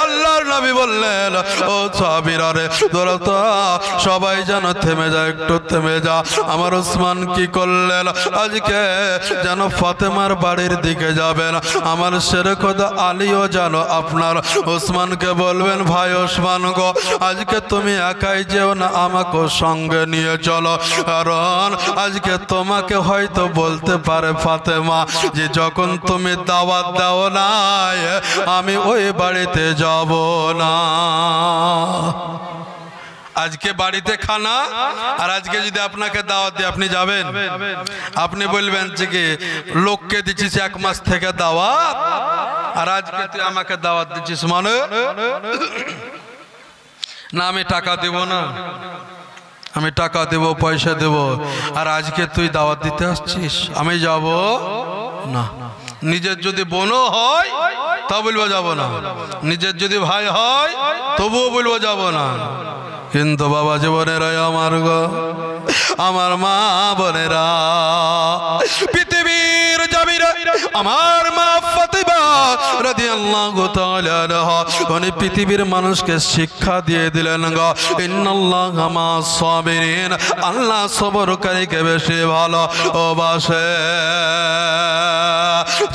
আল্লাহর নবী বললেন, ও সাহাবীরা রে তোরা তো সবাই যেন থেমে যা, একটু থেমে যা। আমার ওসমান কি করলেন? আজকে যেন ফাতেমার বাড়ির দিকে যাবেন। আমার শেরে খোদা আলীও যেন আপনার ওসমানকে বলবেন, ভাই ওসমান গো আজকে তুমি একাই যেও না, আমাকে সঙ্গে নিয়ে চলো, কারণ আজকে তোমাকে হয়তো বলতে পারে ফাতেমা যে যখন তুমি দাওয়াত দাও না আমি ওই বাড়িতে যাব না। আজকে বাড়িতে খানা আর আজকে যদি আপনাকে দাওয়াত দিয়ে আপনি যাবেন, আপনি বলবেন যে কি লোককে দিচ্ছি 1 মাস থেকে দাওয়াত, আর আজকে তুই আমাকে দাওয়াত দিচ্ছিস মানে না আমি টাকা দেব না, আমি টাকা দেব পয়সা দেব, আর আজকে তুই দাওয়াত দিতে আসছিস আমি যাব না। নিজের যদি বোনও হয় তা বলবো যাব না, নিজের যদি ভাই হয় তবুও বলবো যাব না। কিন্তু বাবা জীবনেরা আমার গো, আমার মা বোনেরা, পৃথিবীর জমিনে আমার মা ফাতিমা রাদিয়াল্লাহু তাআলা আনহা উনি পৃথিবীর মানুষকে শিক্ষা দিয়ে দিলেন গো, ইন্নাল্লাহা মা'আস সাবিরিন, আল্লাহ সবরকারীকে বেশি ভালোবাসে।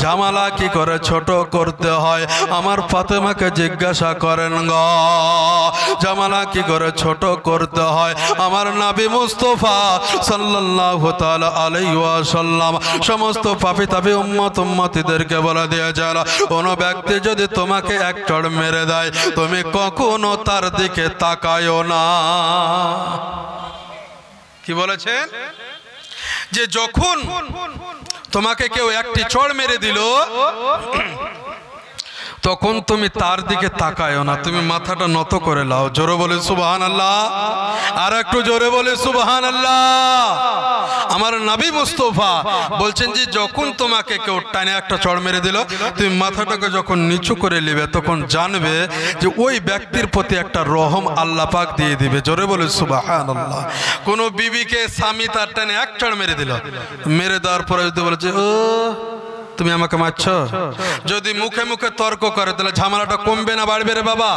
ঝামেলা কি করে ছোট করতে হয় আমার ফাতেমাকে জিজ্ঞাসা করেন গো, ঝামেলা কি করে ছোট করতে হয় আমার নবী মুস্তাফা সাল্লাল্লাহু তাআলা আলাইহি ওয়াসাল্লাম সমস্ত পাপী তাপী উম্মতিদেরকে বলে দিয়েছেন, কোন ব্যক্তি যদি তোমাকে এক চড় মেরে দেয় তুমি কখনো তার দিকে তাকায়ও না। কি বলেছেন? যে যখন তোমাকে কেউ একটি চড় মেরে দিল তখন তুমি তার দিকে তাকায়ও না, তুমি মাথাটা নত করে লাও। জোরে বলে সুবহানাল্লাহ, আর একটু জোরে বলে সুবহানাল্লাহ। আমার নবী মুস্তাফা বলছেন যে যখন তোমাকে কেউ টানে একটা চড় মেরে দিল তুমি মাথাটাকে যখন নিচু করে নেবে তখন জানবে যে ওই ব্যক্তির প্রতি একটা রহম আল্লাহ পাক দিয়ে দিবে। জোরে বলে সুবহানাল্লাহ। কোন বিবিকে স্বামী তার টানে এক চড় মেরে দিল, মেরে দেওয়ার পরে যদি বলেছে ও তুমি আমাকে মারছো, যদি মুখে মুখে তর্ক করে তাহলে ঝামেলাটা কমবে না বাড়বে রে বাবা?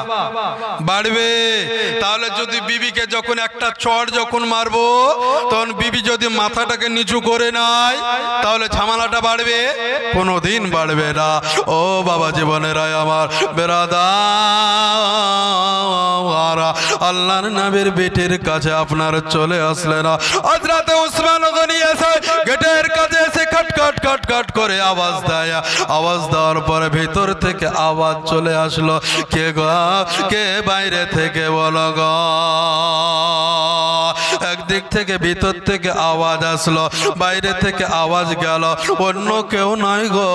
বাড়বে। তাহলে যদি বিবিকে যখন একটা চড় যখন মারবো তখন বিবি যদি মাথাটাকে নিচু করে নাই তাহলে ঝামেলাটা বাড়বে? কোনোদিন বাড়বে না। ও বাবা জীবনেরা আমার বেরাদার, আল্লাহর নবীর বেটির কাছে আপনার চলে আসলেন হযরত ওসমান গনি এসে গেটের কাছে এসে খট খট খট খট করে আওয়াজ দেয়, আওয়াজ দেওয়ার পরে ভিতর থেকে আওয়াজ চলে আসলো, কে গো, কে বাইরে থেকে বলো গো। একদিক থেকে ভিতর থেকে আওয়াজ আসলো, বাইরে থেকে আওয়াজ গেল, অন্য কেউ নয় গো,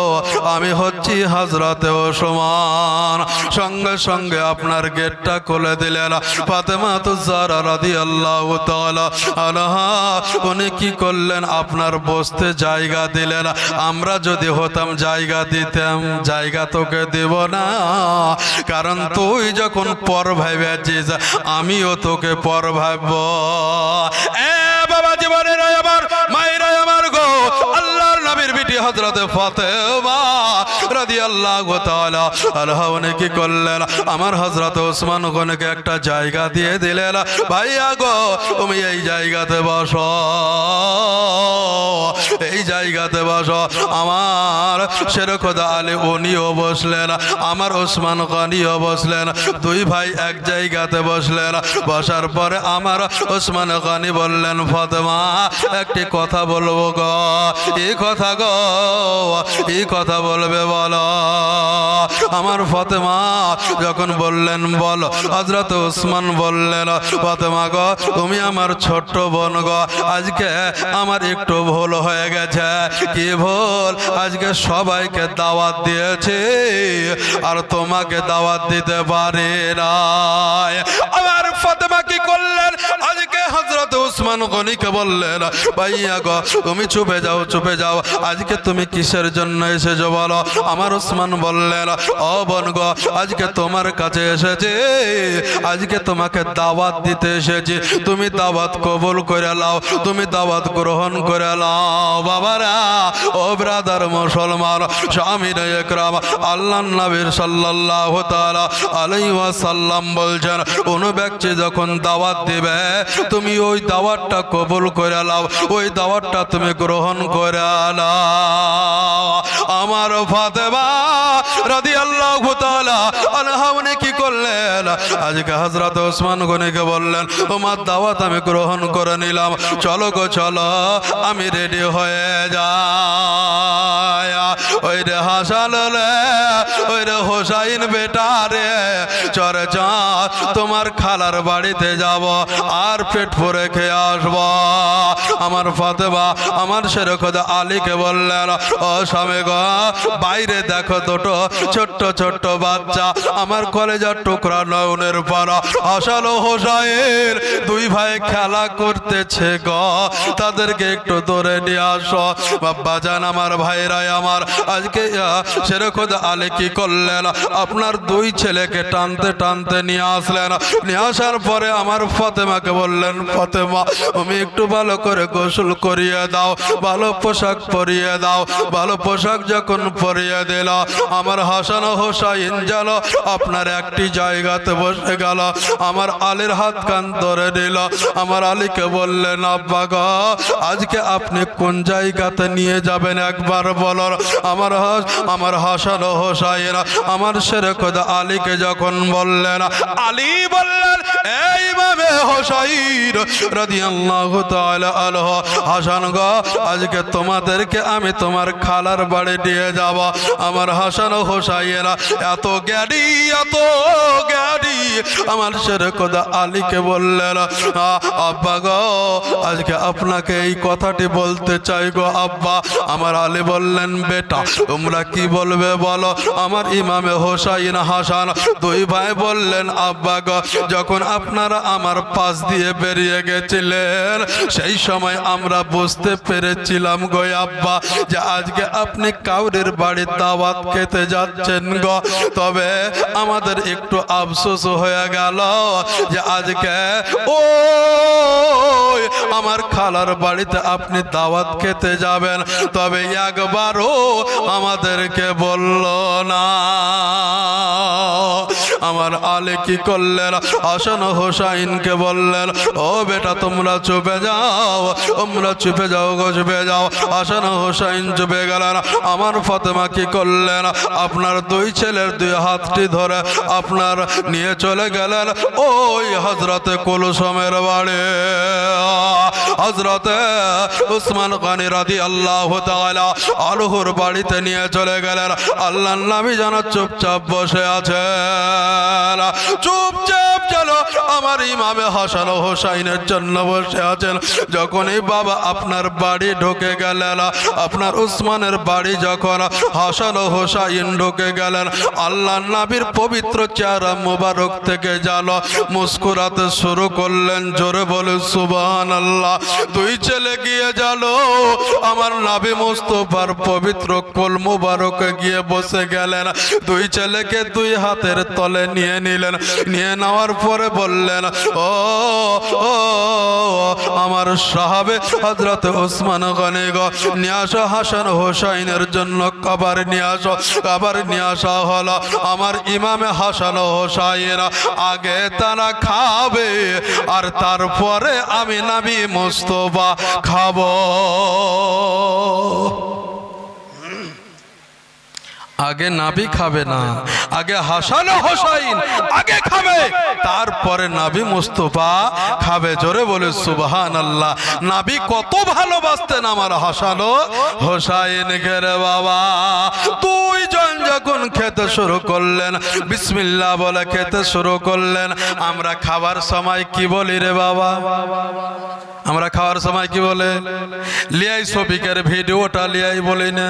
আমি হচ্ছি হযরতে ওসমান। সঙ্গে সঙ্গে আপনার গেটটা খুলে দিলেন ফাতেমাতুজ জাহরা রাদিয়াল্লাহু তাআলা আনহা। উনি কি করলেন? আপনার বসতে জায়গা দিলেন। আমরা যদি হতাম জায়গা দিতাম, জায়গা তোকে দেব না, কারণ তুই যখন পর ভাইবেছিস আমিও তোকে পর ভাবব। এ বাবা জীবনের আমার মায়েরা আমার গো, আল্লাহর নবীর বিটি হযরতে ফাতেমা রাদিয়াল্লাহু তাআলা আনহা উনি কি করলেন? আমার হযরত ওসমান গনিকে একটা জায়গা দিয়ে দিলেন, ভাইয়া গো তুমি এই জায়গাতে বসো, এই জায়গাতে বসো। আমার শের খোদা আলী উনিও বসলেন, আমার ওসমান গনিও বসলেন, দুই ভাই এক জায়গাতে বসলেন। বসার পরে আমার ওসমান গনি বললেন, ফাতেমা একটি কথা বলবো গো। এই কথা গো, এই কথা বলবে বলো। আমার ফাতেমা যখন বললেন বলো, হযরত ওসমান বললেন, ফাতেমা গো তুমি আমার ছোট্ট বোন গো, আজকে আমার একটু ভুল হয়ে গেছে। কি ভুল? আজকে সবাইকে দাওয়াত দিয়েছি আর তোমাকে দাওয়াত দিতে পারি না। আমার ফাতেমা কি করলেন? আজকে হযরত ওসমান গনিকে বললেন, ভাইয়া গো তুমি চুপে যাও, চুপে যাও, আজকে তুমি কিসের জন্য এসেছো বলো। আমার ওসমান বললেন, ও বোন গো আজকে তোমার কাছে এসেছি, আজকে তোমাকে দাওয়াত দিতে এসেছি, তুমি দাওয়াত কবুল করে নাও, তুমি দাওয়াত গ্রহণ করে নাও। বাবারা, ও ব্রাদার মুসলমান, শামির একরাম, আল্লাহর নবী সাল্লাল্লাহু তাআলা আলাইহি ওয়াসাল্লাম বলছেন, কোন ব্যক্তি যখন দাওয়াত দিবে তুমি ওই দাওয়াতটা কবুল করে নাও, ওই দাওয়াতটা তুমি গ্রহণ করে নাও। আমার ফাতেমা রাদিয়াল্লাহু তাআলা আনহা উনি কি করলেন? আজকে হযরত ওসমান গনিকে বললেন, তোমার দাওয়াত আমি গ্রহণ করে নিলাম, চলো গো চলো, আমি রেডি হয়ে যাই। ওই রে হাসান রে, ওই রে হোসাইন বেটা রে, চরে চা তোমার খালার বাড়িতে যাব আর পেট ভরে খেয়ে আসবো। আমার ফাতেমা আমার শের খোদা আলীকে বললেন, ও স্বামী গো, বাইরে দেখো দুটো ছোট্ট ছোট্ট বাচ্চা আমার কলেজার টুকরা নয়নের পাড়া হাসান ও হোসাইন দুই ভাই খেলা করতেছে গো, তাদেরকে একটু ধরে নিয়ে আসো। বাবা জান আমার ভাইরাই আমার, আজকে শের খোদা আলী কি করলেন, আপনার দুই ছেলেকে টানতে টানতে নিয়ে আসলেন। নিয়ে আসার পরে আমার ফাতেমাকে বললেন, ফাতেমা তুমি একটু ভালো করে গোসল করিয়ে দাও, ভালো পোশাক পরিয়ে দাও। ভালো পোশাক যখন পরিয়ে দিল, আমার হাসান ও হোসাইন যেন আপনার একটি জায়গাতে বসে গেল। আমার আলীর হাত কান ধরে নিল। আমার আলীকে বললেন, আব্বা গো, আজকে আপনি কোন জায়গাতে নিয়ে যাবেন একবার বলুন। আমার হাসান ও হোসাইন আমার শের খোদা আলীকে যখন বললেন, আলী বললেন, এই ইমামে হোসাইন রাদিয়াল্লাহু তাআলা আনহু, হাসান গো, আজকে তোমাদেরকে আমি তোমার খালার বাড়ি নিয়ে যাব। আমার হাসান ও হোসাইন এত জ্ঞানী, এত জ্ঞানী। আমার শের খোদা আলীকে বললেন, আব্বা গো, আজকে আপনাকে এই কথাটি বলতে চাই গো আব্বা। আমার আলী বললেন, বেটা তোমরা কি বলবে বলো। আমার ইমামে হোসাইন হাসান দুই ভাই বললেন, আব্বা গো, যখন আপনারা আমার পাশ দিয়ে বেরিয়ে গেছিলেন সেই সময় আমরা বুঝতে পেরেছিলাম গো আব্বা যে আজকে আপনি কাউরের বাড়ির দাওয়াত খেতে যাচ্ছেন গো। তবে আমাদের একটু আফসোস হয়ে গেল যে আজকে ও আমার খালার বাড়িতে আপনি দাওয়াত খেতে যাবেন, তবে একবারও আমাদেরকে বলল না। আমার আলী কি করলেন, হাসান ও হোসাইনকে বললেন, ও বেটা তোমরা চুপে যাও, তোমরা চুপে যাও গো, চুপে যাও। হাসান ও হোসাইন চুপে গেলেন। আমার ফাতেমা কি করলেন, আপনার দুই ছেলের দুই হাতটি ধরে আপনার নিয়ে চলে গেলেন ওই হযরতে কুলসুমের বাড়ি। হযরতে উসমান গনি রাদিয়াল্লাহু তাআলা আনহুর বাড়িতে নিয়ে চলে গেলেন। আল্লাহর নবী যেন চুপচাপ বসে আছেন, চুপচাপ যেন আমার ইমামে হাসান ও হোসাইনের জন্য বসে আছেন। যখনই বাবা আপনার বাড়ি ঢুকে গেলেন, আপনার উসমানের বাড়ি যখন হাসান ও হোসাইন ঢুকে গেলেন, আল্লাহর নবীর পবিত্র চেহারা মোবারক থেকে যেন মুস্কুরাতে শুরু করলেন। জোরে বলে সুবহানাল্লাহ। দুই ছেলে গিয়ে যেন আমার নবী মুস্তাফার পবিত্র কোল মোবারকে গিয়ে বসে গেলেন। দুই ছেলেকে দুই হাতের তলে নিয়ে নিলেন। নিয়ে নেওয়ার পরে বললেন, ও আমার সাহাবে হযরত উসমান গনি গো, নিয়ে আসো হাসান হোসাইনের জন্য খাবার নিয়ে আসো। খাবার নিয়ে আসা হলো। আমার ইমামে হাসান হোসাইন আগে তারা খাবে আর তারপরে আমি নবী মুস্তাফা খাবো। আগে নবী খাবে না, আগে হাসান হোসাইন আগে খাবে, তারপরে নবী মুস্তাফা খাবে। জোরে বলে সুবহানাল্লাহ। নবী কত ভালোবাসতেন আমার হাসান হোসাইন কে রে বাবা। দুইজন যখন খেতে শুরু করলেন, বিসমিল্লাহ বলে খেতে শুরু করলেন। আমরা খাবার সময় কি বলি রে বাবা? আমরা খাওয়ার সময় কি বলে? লিয়াই শফিকের ভিডিওটা লিয়াই বলি না,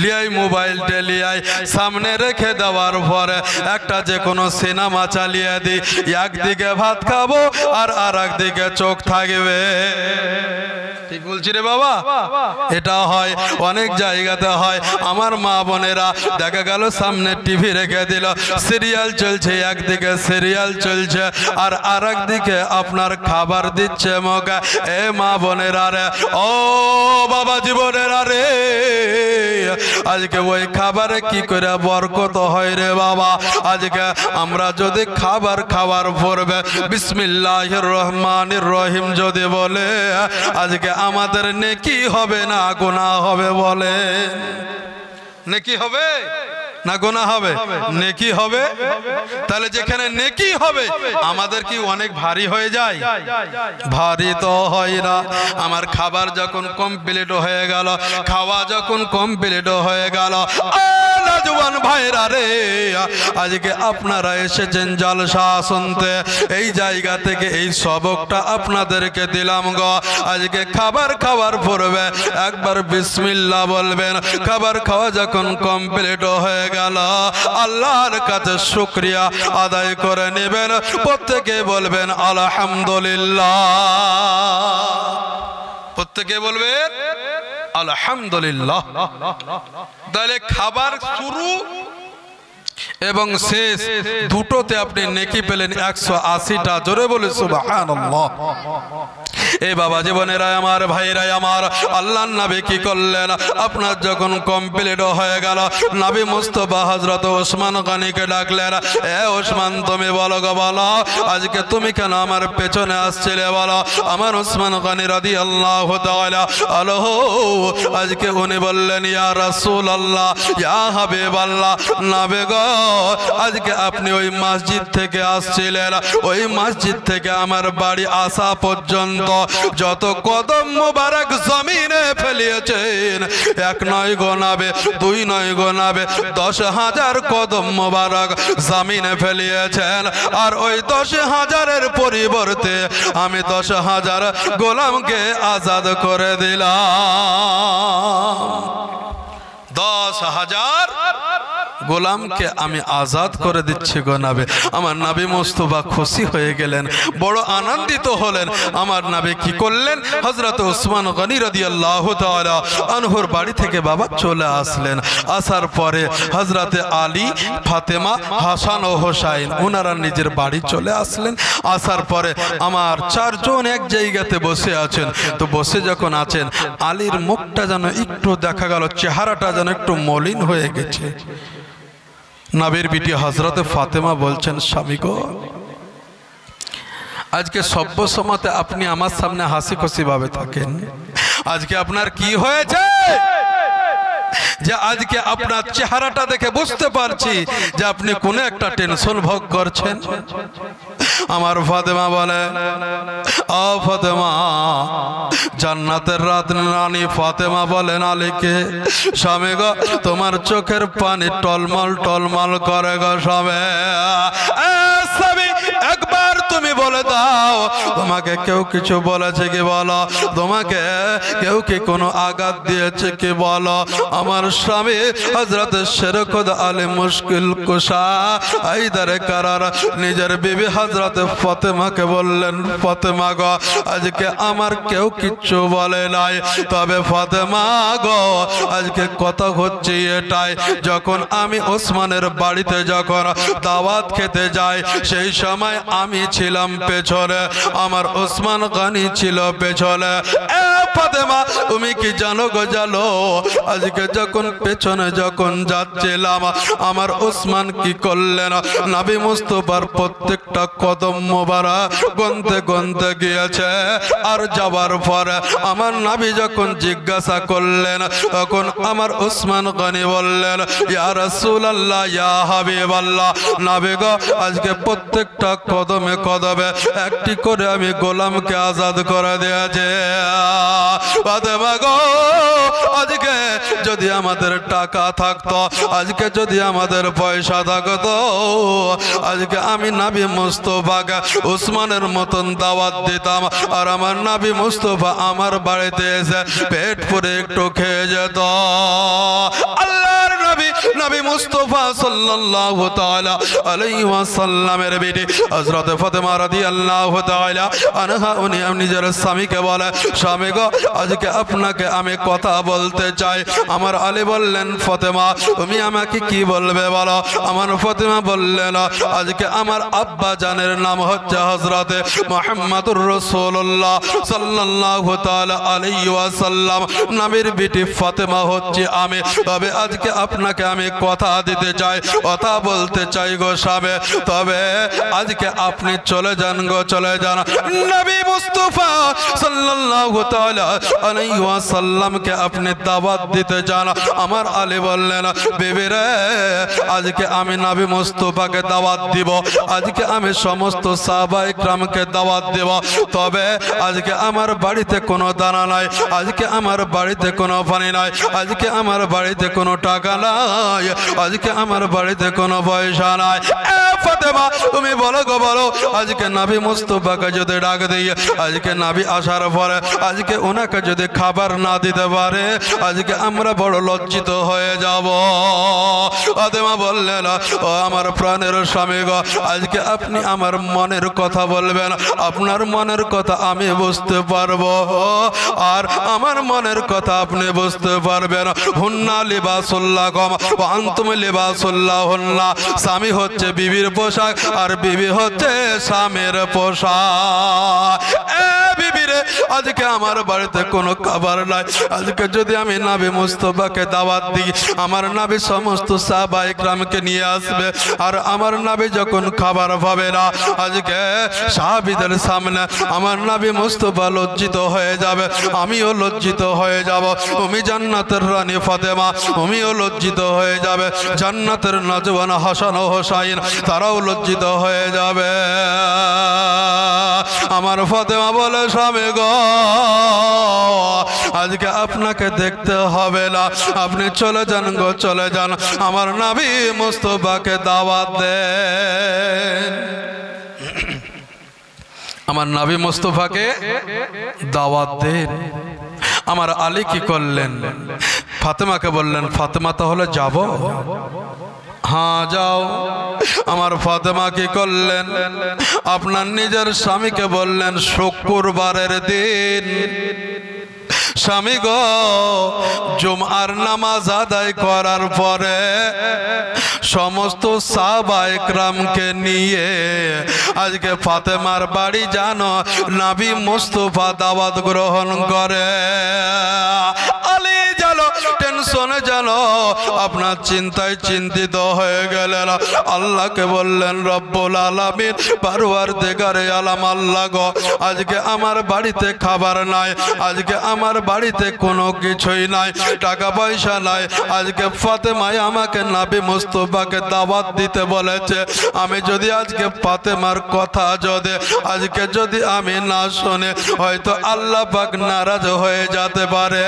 লিয়াই মোবাইলটা লিয়াই সামনে রেখে দেওয়ার পরে একটা যে কোনো সিনেমা চালিয়ে দিই, একদিকে ভাত খাবো আর একদিকে চোখ থাকবে। ঠিক বলছি রে বাবা? এটা হয়, অনেক জায়গাতে হয়। আমার মা বোনেরা দেখা গেল সামনে টিভি রেখে দিল, সিরিয়াল চলছে, একদিকে সিরিয়াল চলছে আর একদিকে আপনার খাবার দিচ্ছে মগা। এ মা বোনেরা রে, ও বাবা জীবনেরা রে, আজকে ওই খাবারে কি করে বরকত হয় রে বাবা। আজকে আমরা যদি খাবার খাওয়ার পূর্বে বিসমিল্লাহির রহমানির রহিম যদি বলে, আজকে আমাদের নেকি হবে না গুনাহ হবে? বলে নেকি হবে? না গুনাহ হবে? নেকি হবে। তাহলে যেখানে নেকি হবে আমাদের কি অনেক ভারী হয়ে যায়? ভারী তো হয় না। আমার খাবার যখন কমপ্লিট হয়ে গেল, খাওয়া যখন কমপ্লিট হয়ে গেল, জওয়ান ভাইরা রে, আজকে আপনারা এসেছেন জলসা শুনতে, এই জায়গা থেকে এই সবকটা আপনাদেরকে দিলাম গো। আজকে খাবার খাওয়ার পূর্বে একবার বিসমিল্লাহ বলবেন। খাবার খাওয়া যখন কমপ্লিট হয়ে গেল আল্লাহর কাছে শুকরিয়া আদায় করে নেবেন। প্রত্যেকে বলবেন আলহামদুলিল্লাহ। প্রত্যেকে বলবেন আলহামদুলিল্লাহ। তাহলে খাবার শুরু এবং শেষ দুটোতে আপনি নেকি পেলেন 180টা। জোরে বলে সুবহানাল্লাহ। এ বাবা জীবনেরা আমার, ভাইরা আমার, আল্লাহর নবী কি করলেন? আপনার যখন কমপ্লিট হয়ে গেল নবী মুস্তাফা হযরত ওসমান গনিকে ডাকলেন। এ ওসমান, তুমি বলো গো, বলো আজকে তুমি কেন আমার পেছনে আসছিলে বলো। আমার ওসমান গনি রাদিয়াল্লাহু তাআলা আনহু আজকে উনি বললেন, ইয়া রাসূলুল্লাহ, ইয়া হাবিবাল্লাহ, নবী গো আজকে আপনি ওই মসজিদ থেকে আসছিলেন, ওই মসজিদ থেকে আমার বাড়ি আসা পর্যন্ত যত কদম মোবারক জমিনে ফেলিয়েছেন, এক নয় গোনাবে, দুই নয় গোনাবে, 10,000 কদম মোবারক জমিনে ফেলিয়েছেন। আর ওই 10,000-এর পরিবর্তে আমি 10,000 গোলামকে আজাদ করে দিলাম। 10,000 গোলামকে আমি আজাদ করে দিচ্ছি গো নবী। আমার নবী মুস্তাফা খুশি হয়ে গেলেন, বড় আনন্দিত হলেন। আমার নবী কি করলেন? হযরত ওসমান গনি রাদিয়াল্লাহু তাআলা আনহুর বাড়ি থেকে বাবা চলে আসলেন। আসার পরে হযরতে আলী, ফাতেমা, হাসান ও হোসাইন ওনারা নিজের বাড়ি চলে আসলেন। আসার পরে আমার 4 জন এক জায়গাতে বসে আছেন। তো বসে যখন আছেন আলীর মুখটা যেন একটু দেখা গেল, চেহারাটা যেন একটু মলিন হয়ে গেছে। নবীর বিটি হযরতে ফাতেমা বলছেন, স্বামী গো, আজকে সভ্য সমাজে আপনি আমার সামনে হাসি খুশি ভাবে থাকেন, আজকে আপনার কি হয়েছে যে আজকে আপনার চেহারাটা দেখে বুঝতে পারছি যে আপনি কোন একটা টেনশন ভোগ করছেন। আমার ফাতেমা বলে, ও ফাতেমা, জান্নাতের রানী ফাতেমা বলেন আলীকে, স্বামী গো তোমার চোখের পানি টলমল টলমল করে গো স্বামী, একবার তুমি বলে দাও তোমাকে কেউ কিছু বলেছে কি বলো, তোমাকে কেউ কি কোনো আঘাত দিয়েছে কি বলো। আমার স্বামী হযরত শেরখুদ আলী মুশকিল কুশা হায়দারে কারার নিজের বিবি হযরত ফাতেমাকে বললেন, ফাতেমা গো আজকে আমার কেউ কিচ্ছু বলে নাই, তবে ফাতেমা গো আজকে কথা হচ্ছে এটাই, যখন আমি ওসমানের বাড়িতে যখন দাওয়াত খেতে যাই সেই সময় আমি ছিলাম পেছনে, আমার ওসমান গনি ছিল পেছনে। এ ফাতেমা তুমি কি জানো গো, জানো আজকে যখন পেছনে যখন যাচ্ছিলাম আমার ওসমান কি করলেন, নবী মুস্তাফার প্রত্যেকটা কদম মোবারক গনতে গনতে গিয়েছে। আর যাবার পরে আমার নবী যখন জিজ্ঞাসা করলেন তখন আমার ওসমান গনি বললেন, ইয়া রাসূলুল্লাহ, ইয়া হাবিবাল্লাহ, নবী গো আজকে প্রত্যেকটা কদমে কদমে একটি করে আমি গোলামকে আজাদ করে দিয়েছি। ফাতেমা গো আজকে যদি আমাদের টাকা থাকতো, আজকে যদি আমাদের পয়সা থাকতো, আজকে আমি নবী মুস্তাফাকে ওসমানের মতন দাওয়াত দিতাম, আর আমার নবী মুস্তাফা আমার বাড়িতে এসে পেট পুরে একটু খেয়ে যেত। আল্লাহর নবী, নবী মুস্তাফা সাল্লাল্লাহু তাআলা আলাইহি ওয়াসাল্লামের বিটি হযরত ফাতেমা রাদিয়াল্লাহু তাআলা আনহা উনি নিজের স্বামীকে বলে, স্বামী গো আজকে আপনাকে আমি কথা বলতে চাই। আমার আলী বললেন, ফাতেমা তুমি আমাকে কি বলবে বলো। আমার ফাতেমা বললেন, আজকে আমার আব্বা জানের নাম হচ্ছে হযরতে মুহাম্মদুর রাসূলুল্লাহ সাল্লাল্লাহু তাআলা আলাইহি ওয়াসাল্লাম, নবীর বিটি ফাতেমা হচ্ছে আমি, তবে আজকে আপনাকে আমি কথা দিতে চাই, কথা বলতে চাই গো স্বামী। তবে আজকে আপনি চলে যান গো, চলে যান। নবী মুস্তাফা সাল্লাল্লাহু তাআলা আলাইহি ওয়াসাল্লামকে আপনি দাওয়াত দিতে যান। আমার আলী বললেন, বিবি রে, আজকে আমি নবী মুস্তাফাকে দাওয়াত দিব, আজকে আমি সমস্ত সাহাবায়ে কিরামকে দাওয়াত দেব। তবে আজকে আমার বাড়িতে কোনো দানা নাই, আজকে আমার বাড়িতে কোনো পানি নাই, আজকে আমার বাড়িতে কোনো টাকা নাই, আজকে আমার বাড়িতে কোনো পয়সা নাই। ফাতেমা, তুমি বলো গো, বলো, আজকে নবী মুস্তাফাকে যদি ডাক দিই, আজকে নবী আসার পরে আজকে ওনাকে যদি খাবার না দিতে পারে, আজকে আমরা বড় লজ্জিত হয়ে যাব। ফাতেমা বললেন, ও আমার প্রাণের স্বামী গো, আজকে আপনি আমার মনের কথা বলবেন, আপনার মনের কথা আমি বুঝতে পারবো, আর আমার মনের কথা আপনি বুঝতে পারবেন। হুন্না লিবাসুল লাকুম ওয়া আনতুম লিবাসুল লাহুন্না। স্বামী হচ্ছে বিবির পোশাক, আর বিবি হচ্ছে স্বামীর পোশাক। বিবিরে, আজকে আমার বাড়িতে কোনো খাবার নাই, আজকে যদি আমি নবী মুস্তাফাকে দাওয়াত দিই, আমার নবী সমস্ত সাহাবায়ে কিরামকে নিয়ে আসবে, আর আমার নবী যখন খাবার পাবে না, আজকে সাহাবীদের সামনে আমার নবী মুস্তাফা লজ্জিত হয়ে যাবে, আমিও লজ্জিত হয়ে যাব। তুমি জান্নাতের রানী ফাতেমা, তুমিও লজ্জিত হয়ে যাবে, জান্নাতের নজওয়ান হাসান ও হোসাইন তারাও লজ্জিত হয়ে যাবে। আমার ফাতেমা বলে, স্বামী গো, আজকে আপনাকে দেখতে হবে না, আপনি চলে যান গো, চলে যান, আমার নবী মুস্তাফাকে দাওয়াত দেন। আমার নবী মুস্তাফাকে দাওয়াত দেন। আমার আলী কি করলেন? ফাতেমাকে বললেন, ফাতেমা তাহলে যাব? হ্যাঁ, যাও। আমার ফাতেমা কি করলেন? আপনার নিজের স্বামীকে বললেন, শুক্রবারের দিন স্বামী গো, জুমার নামাজ আদায় করার পরে সমস্ত সাহাবায়ে কিরামকে নিয়ে আজকে ফাতেমার বাড়ি জানো নবী মুস্তাফা দাওয়াত গ্রহণ করে। আলী জানো টেনশনে, জানো আপনার চিন্তায় চিন্তিত হয়ে গেলেন। আল্লাহকে বললেন, রব্বুল আলামিন, পারওয়ারদিগারে আলাম, আল্লাহ গো, আজকে আমার বাড়িতে খাবার নাই, আজকে আমার বাড়িতে কোনো কিছুই নাই, টাকা পয়সা নাই, আজকে ফাতেমাই আমাকে নবী মুস্তাফাকে দাওয়াত দিতে বলেছে, আমি যদি আজকে ফাতেমার কথা যদি আমি না শুনে, হয়তো আল্লাহ পাক নারাজ হয়ে যেতে পারে,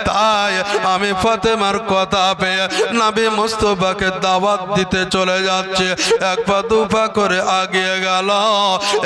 তাই আমি ফাতেমার কথা পেয়ে নবী মুস্তাফাকে দাওয়াত দিতে চলে যাচ্ছে। এক পা দু পা করে আগিয়ে গেল।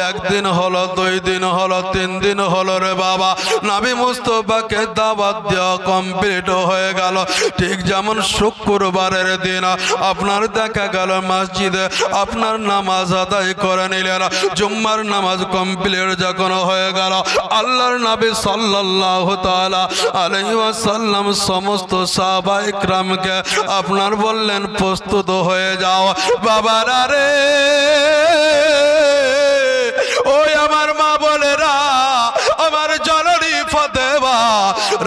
একদিন হলো, 2 দিন হলো, 3 দিন হলো রে বাবা, নবী মুস্তাফাকে দাওয়াত দেওয়া কমপ্লিট হয়ে গেল। ঠিক যেমন শুক্রবারের দিন আপনার দেখা গেল মসজিদে আপনার নামাজ আদায় করে নিলেন, জুম্মার নামাজ কমপ্লিট যখন হয়ে গেল, আল্লাহর নবী সাল্লাল্লাহু তাআলা আলাইহি ওয়াসাল্লাম সমস্ত সাহাবায়ে কিরামকে আপনার বললেন, প্রস্তুত হয়ে যাও। বাবারা রে, ওই আমার মা বোনেরা, আমার জননী ফাতেমা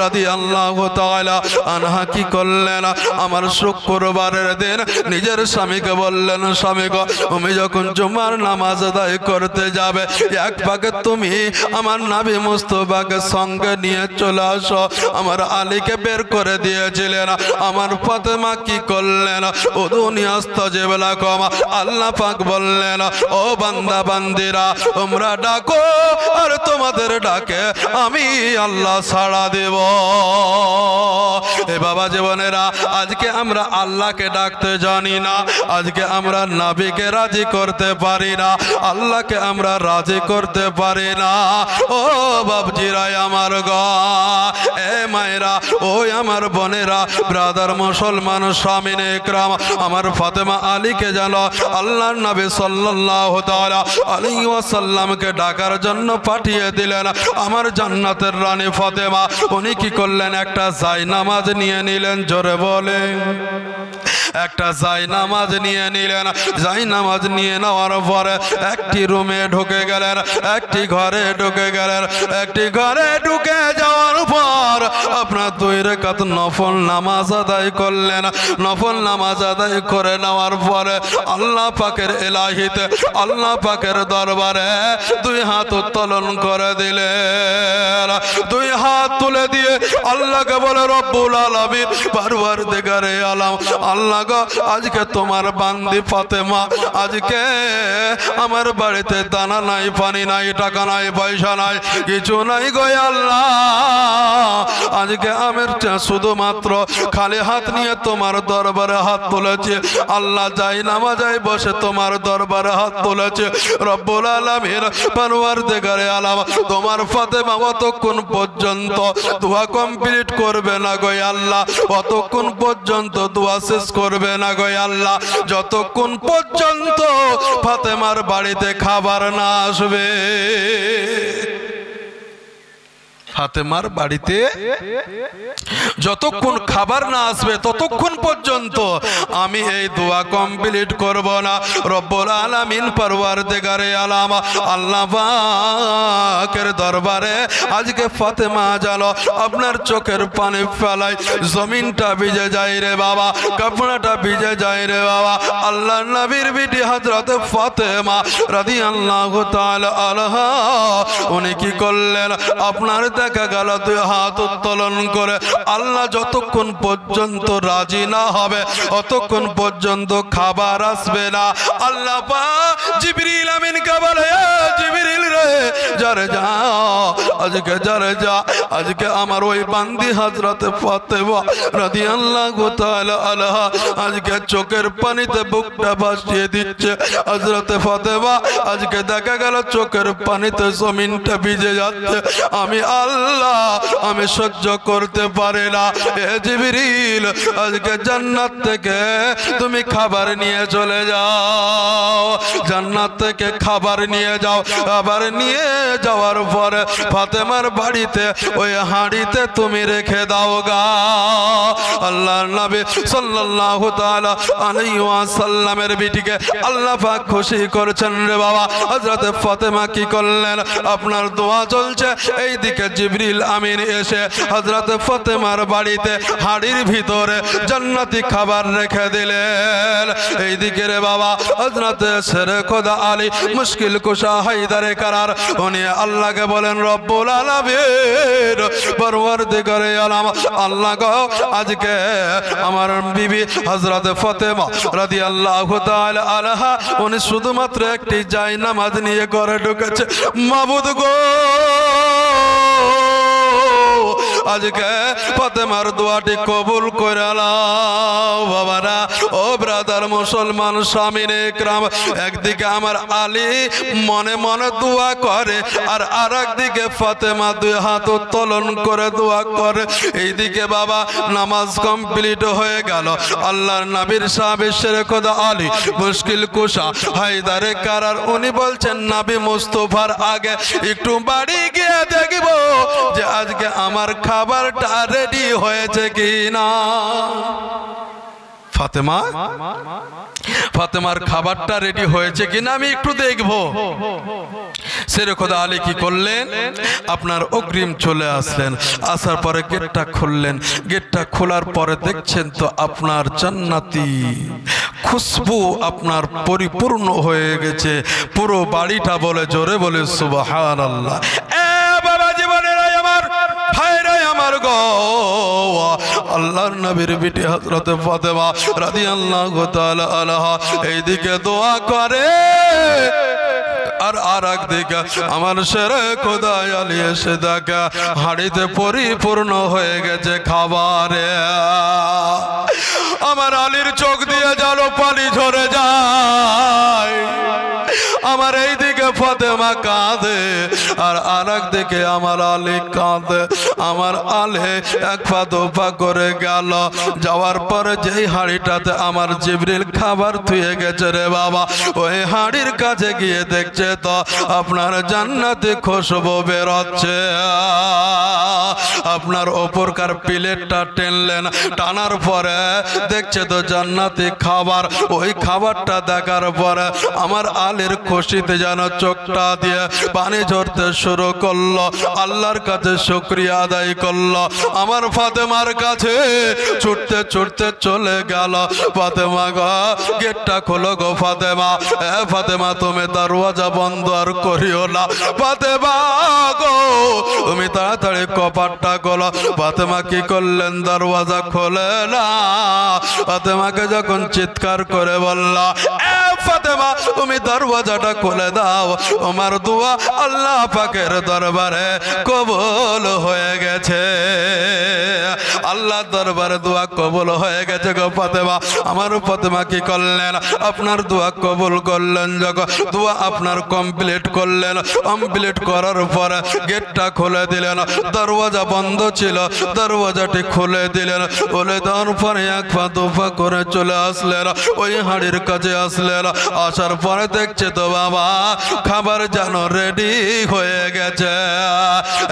রাদিয়াল্লাহু তাআলা আনহা কি করলেন? আমার শুক্রবারের দিন নিজের স্বামীকে বললেন, স্বামী গো, তুমি যখন জুমার নামাজ আদায় করতে যাবে, এক ভাগে তুমি আমার নবী মুস্তাফাকে সঙ্গে নিয়ে চলে আসো। আমার আলীকে বের করে দিয়েছিলেন। আমার ফাতেমা কি করলেন? উদুনি আস্তাজিব লাকুম, আল্লাহ পাক বললেন, ও বান্দা বান্দিরা, তোমরা ডাকো, আর তোমাদের ডাকে আমি আল্লাহ সাড়া দেব। এ বাবা জীবনেরা, আজকে আমরা আল্লাহকে ডাকতে জানি না, আজকে আমরা নবীকে রাজি করতে পারি না, আল্লাহকে আমরা রাজি করতে পারি না। ও বাবজিরাই আমার গো, এ মায়েরা, ওই আমার বোনেরা, ব্রাদার মুসলমান স্বামীনে ইকরাম, আমার ফাতেমা আলীকে জানো আল্লাহর নবী সাল্লাল্লাহু তাআলা আলাইহি ওয়াসাল্লামকে ডাকার জন্য পাঠিয়ে দিলেন। আমার জান্নাতের রানী ফাতেমা, উনি কি করলেন? একটা জায়নামাজ নিয়ে নিলেন। জোরে বলে, একটা জায়নামাজ নিয়ে নিলেন। জায়নামাজ নিয়ে নেওয়ার পরে একটি রুমে ঢুকে গেলেন, একটি ঘরে ঢুকে গেলেন। একটি ঘরে ঢুকে যাওয়ার পর আপনার 2 রাকাত নফল নামাজ আদায় করলেন। নফল নামাজ আদায় করে নেওয়ার পরে আল্লাহ পাকের ইলাহিতে, আল্লাহ পাকের দরবারে 2 হাত উত্তোলন করে দিলেন। 2 হাত তুলে দিয়ে আল্লাহকে বলে, রব্বুল আলামিন, পরওয়ারদিগারে আলম, আল্লাহ গো, আজকে তোমার বান্দি ফাতেমা, আজকে আমার বাড়িতে দানা নাই, পানি নাই, টাকা নাই, পয়সা নাই, কিছু নাই গো আল্লাহ। আজকে আমি শুধুমাত্র খালি হাত নিয়ে তোমার দরবারে হাত তুলেছে। আল্লাহ যাই নামাজে বসে তোমার দরবারে হাত তুলেছে। রব্বুল আলামিন, পরওয়ারদিগারে আলম, তোমার ফাতেমা অতক্ষণ পর্যন্ত দোয়া কমপ্লিট করবে না গো আল্লাহ, অতক্ষণ পর্যন্ত দোয়া শেষ করবে না গো আল্লাহ, যতক্ষণ পর্যন্ত ফাতেমার বাড়িতে খাবার না আসবে। ফাতেমার বাড়িতে যতক্ষণ খাবার না আসবে ততক্ষণ পর্যন্ত আমি এই দোয়া কমপ্লিট করব না। রব্বুল আলামিন, পরওয়ারদিগারে আলম, আল্লাহ পাকের দরবারে আজকে ফাতেমা জানো আপনার চোখের পানি ফেলাই, জমিনটা ভিজে যায় রে বাবা, কাপড়টা ভিজে যায় রে বাবা। আল্লাহর নবীর বিটি হযরত ফাতেমা রাদিয়াল্লাহু তাআলা আনহা উনি কি করলেন, আপনার দেখা গেল 2 হাত উত্তোলন করে আল্লাহ যতক্ষণ পর্যন্ত রাজি না হবে ততক্ষণ পর্যন্ত খাবার আসবে না। আল্লাহ পাক জিবরিল আমিনকে বলে, জিবরিল রে, যারে যা, আজকে যারে যা, আজকে আমার ওই বান্দি হযরত ফাতেমা রাদিয়াল্লাহু তাআলা আনহা আজকে চোখের পানিতে বুকটা ভাসিয়ে দিচ্ছে। হযরত ফাতেমা আজকে দেখা গেল চোখের পানিতে জমিনটা ভিজে যাচ্ছে। আমি আল্লাহ আমি সহ্য করতে পারি না। এ জিবরিল, আজকে জান্নাত থেকে তুমি খাবার নিয়ে চলে যাও, জান্নাত থেকে খাবার নিয়ে যাও। খাবার নিয়ে যাওয়ার পরে ফাতেমার বাড়িতে ওই হাঁড়িতে তুমি রেখে দাও গা। আল্লাহর নবী সাল্লাল্লাহু তাআলা আলাইহি ওয়াসাল্লামের বিটিকে আল্লাহ পাক খুশি করেছেন রে বাবা। হযরত ফাতেমা কি করলেন, আপনার দোয়া চলছে, এইদিকে জিবরিল আমিন এসে হযরত ফাতেমার বাড়িতে হাড়ির ভিতরে জান্নাতি খাবার রেখে দিলেন। এইদিকে রে বাবা হযরত শেরে খোদা আলী মুশকিল কুশা হায়দারে কারার উনি আল্লাহকে বলেন, রব্বুল আলামিন, পরওয়ারদিগারে আলম, আল্লাহ গো, আজকে আমার বিবি হযরত ফাতেমা রাদিয়াল্লাহু তাআলা আনহা উনি শুধুমাত্র একটি জায়নামাজ নিয়ে ঘরে ঢুকেছে। মাবুদ গো, আজকে ফাতেমার দোয়াটি কবুল করে নাও বাবারা। ও ব্রাদার মুসলমান স্বামীনে ইকরাম, একদিকে আমার আলী মনে মনে দোয়া করে আর আরেকদিকে ফাতেমা 2 হাত উত্তোলন করে দোয়া করে। এইদিকে বাবা নামাজ কমপ্লিট হয়ে গেল। আল্লাহর নবীর সাহাবী শেরে খোদা আলী মুশকিল কুশা হায়দারে কারার উনি বলছেন, নবী মুস্তাফার আগে একটু বাড়ি গিয়ে দেখব যে আজকে আমার খাবারটা রেডি হয়েছে কিনা। ফাতেমার খাবারটা রেডি হয়েছে কিনা আমি একটু দেখবো। শেরে খোদা আলী কি করলেন, আপনার অগ্রিম চলে আসলেন। আসার পরে গেটটা খুললেন। গেটটা খোলার পরে দেখছেন তো আপনার জান্নাতি খুশবু আপনার পরিপূর্ণ হয়ে গেছে। পুরো বাড়িটা বলে, জোরে বলে সুবহানাল্লাহ। আল্লাহর নবীর বিটি হযরত ফাতেমা রাদিয়াল্লাহু তাআলা আনহা এইদিকে দোয়া করে আর আরেক দিকে আমার শেরে খোদা আলী এসে দেখা হাড়িতে পরিপূর্ণ হয়ে গেছে খাবারে। আমার আলীর চোখ দিয়ে যেন পানি ঝরে যায়। আমার এই দিকে ফাতেমা কাঁদে আর আরেক দিকে আমার আলী কাঁদে। আমার আলে এক পা দোপা করে গেল। যাওয়ার পরে যেই হাঁড়িটাতে আমার জিবরিল খাবার থুয়ে গেছে রে বাবা, ওই হাঁড়ির কাছে গিয়ে দেখছে তো আপনার জান্নাতি খুশবু বেরোচ্ছে। আপনার ওপরকার প্লেটটা টেনলেন, টানার পরে দেখছে তো জান্নাতি খাবার। ওই খাবারটা দেখার পরে আমার আলীর খুশিতে যেন চোখটা দিয়ে পানি ঝরতে শুরু করলো, আল্লাহর কাছে শুকরিয়া আদায় করলো। আমার ফাতেমার কাছে ছুটতে ছুটতে চলে গেল। ফাতেমা গো, গেটটা খোলো গো ফাতেমা। ফাতেমা তুমি দরওয়াজা বন্ধ আর করিও না। ফাতেমা গো, তুমি তাড়াতাড়ি কপাটটা খোলো। ফাতেমা কি করলেন? দরওয়াজা খোলে না। ফাতেমাকে যখন চিৎকার করে বলল, এ ফাতেমা তুমি দরওয়াজাটা খুলে দাও, তোমার দোয়া আল্লাহ পাকের দরবারে কবুল হয়ে গেছে। আল্লাহ দরবারে দোয়া কবুল হয়ে গেছে গো ফাতেমা। আমার ফাতেমা কি করলেন? আপনার দোয়া কবুল করলেন। যখন দোয়া আপনার কমপ্লিট করলেন, কমপ্লিট করার পরে গেটটা খুলে দিলেন। দরওয়াজা বন্ধ ছিল, দরওয়াজাটি খুলে দিলেন। বলে দেওয়ার পরে এক পা দুপা করে চলে আসলেন, ওই হাঁড়ির কাছে আসলেন। আসার পরে দেখছে তো বাবা খাবার যেন রেডি হয়ে গেছে।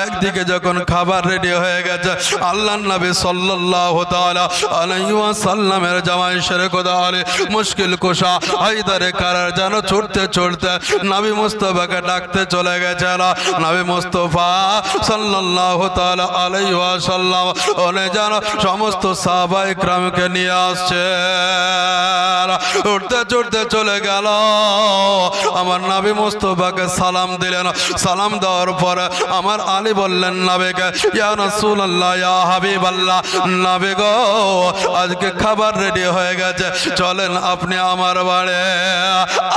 একদিকে যখন খাবার রেডি হয়ে গেছে, আল্লাহর নবী সাল্লাল্লাহু তাআলা আলাইহি ওয়াসাল্লামের জামাই শেরে খোদা আলী মুশকিল কুশা হায়দারে কারার যেন ছুটতে ছুটতে নবী মুস্তাফাকে ডাকতে চলে গেছেন। নবী মুস্তাফা সাল্লাল্লাহু তাআলা আলাইহি ওয়াসাল্লাম উনি যেন সমস্ত সাহাবায়ে কিরামকে নিয়ে আসছে। উঠতে ছুটতে চলে গেল। আমার নবী মুস্তাফাকে সালাম দিলেন। সালাম দেওয়ার পরে আমার আলী বললেন নবীকে, ইয়া রাসূলুল্লাহ, ইয়া হাবিবাল্লাহ, নবী গো আজকে খাবার রেডি হয়ে গেছে, চলেন আপনি আমার বাড়ি।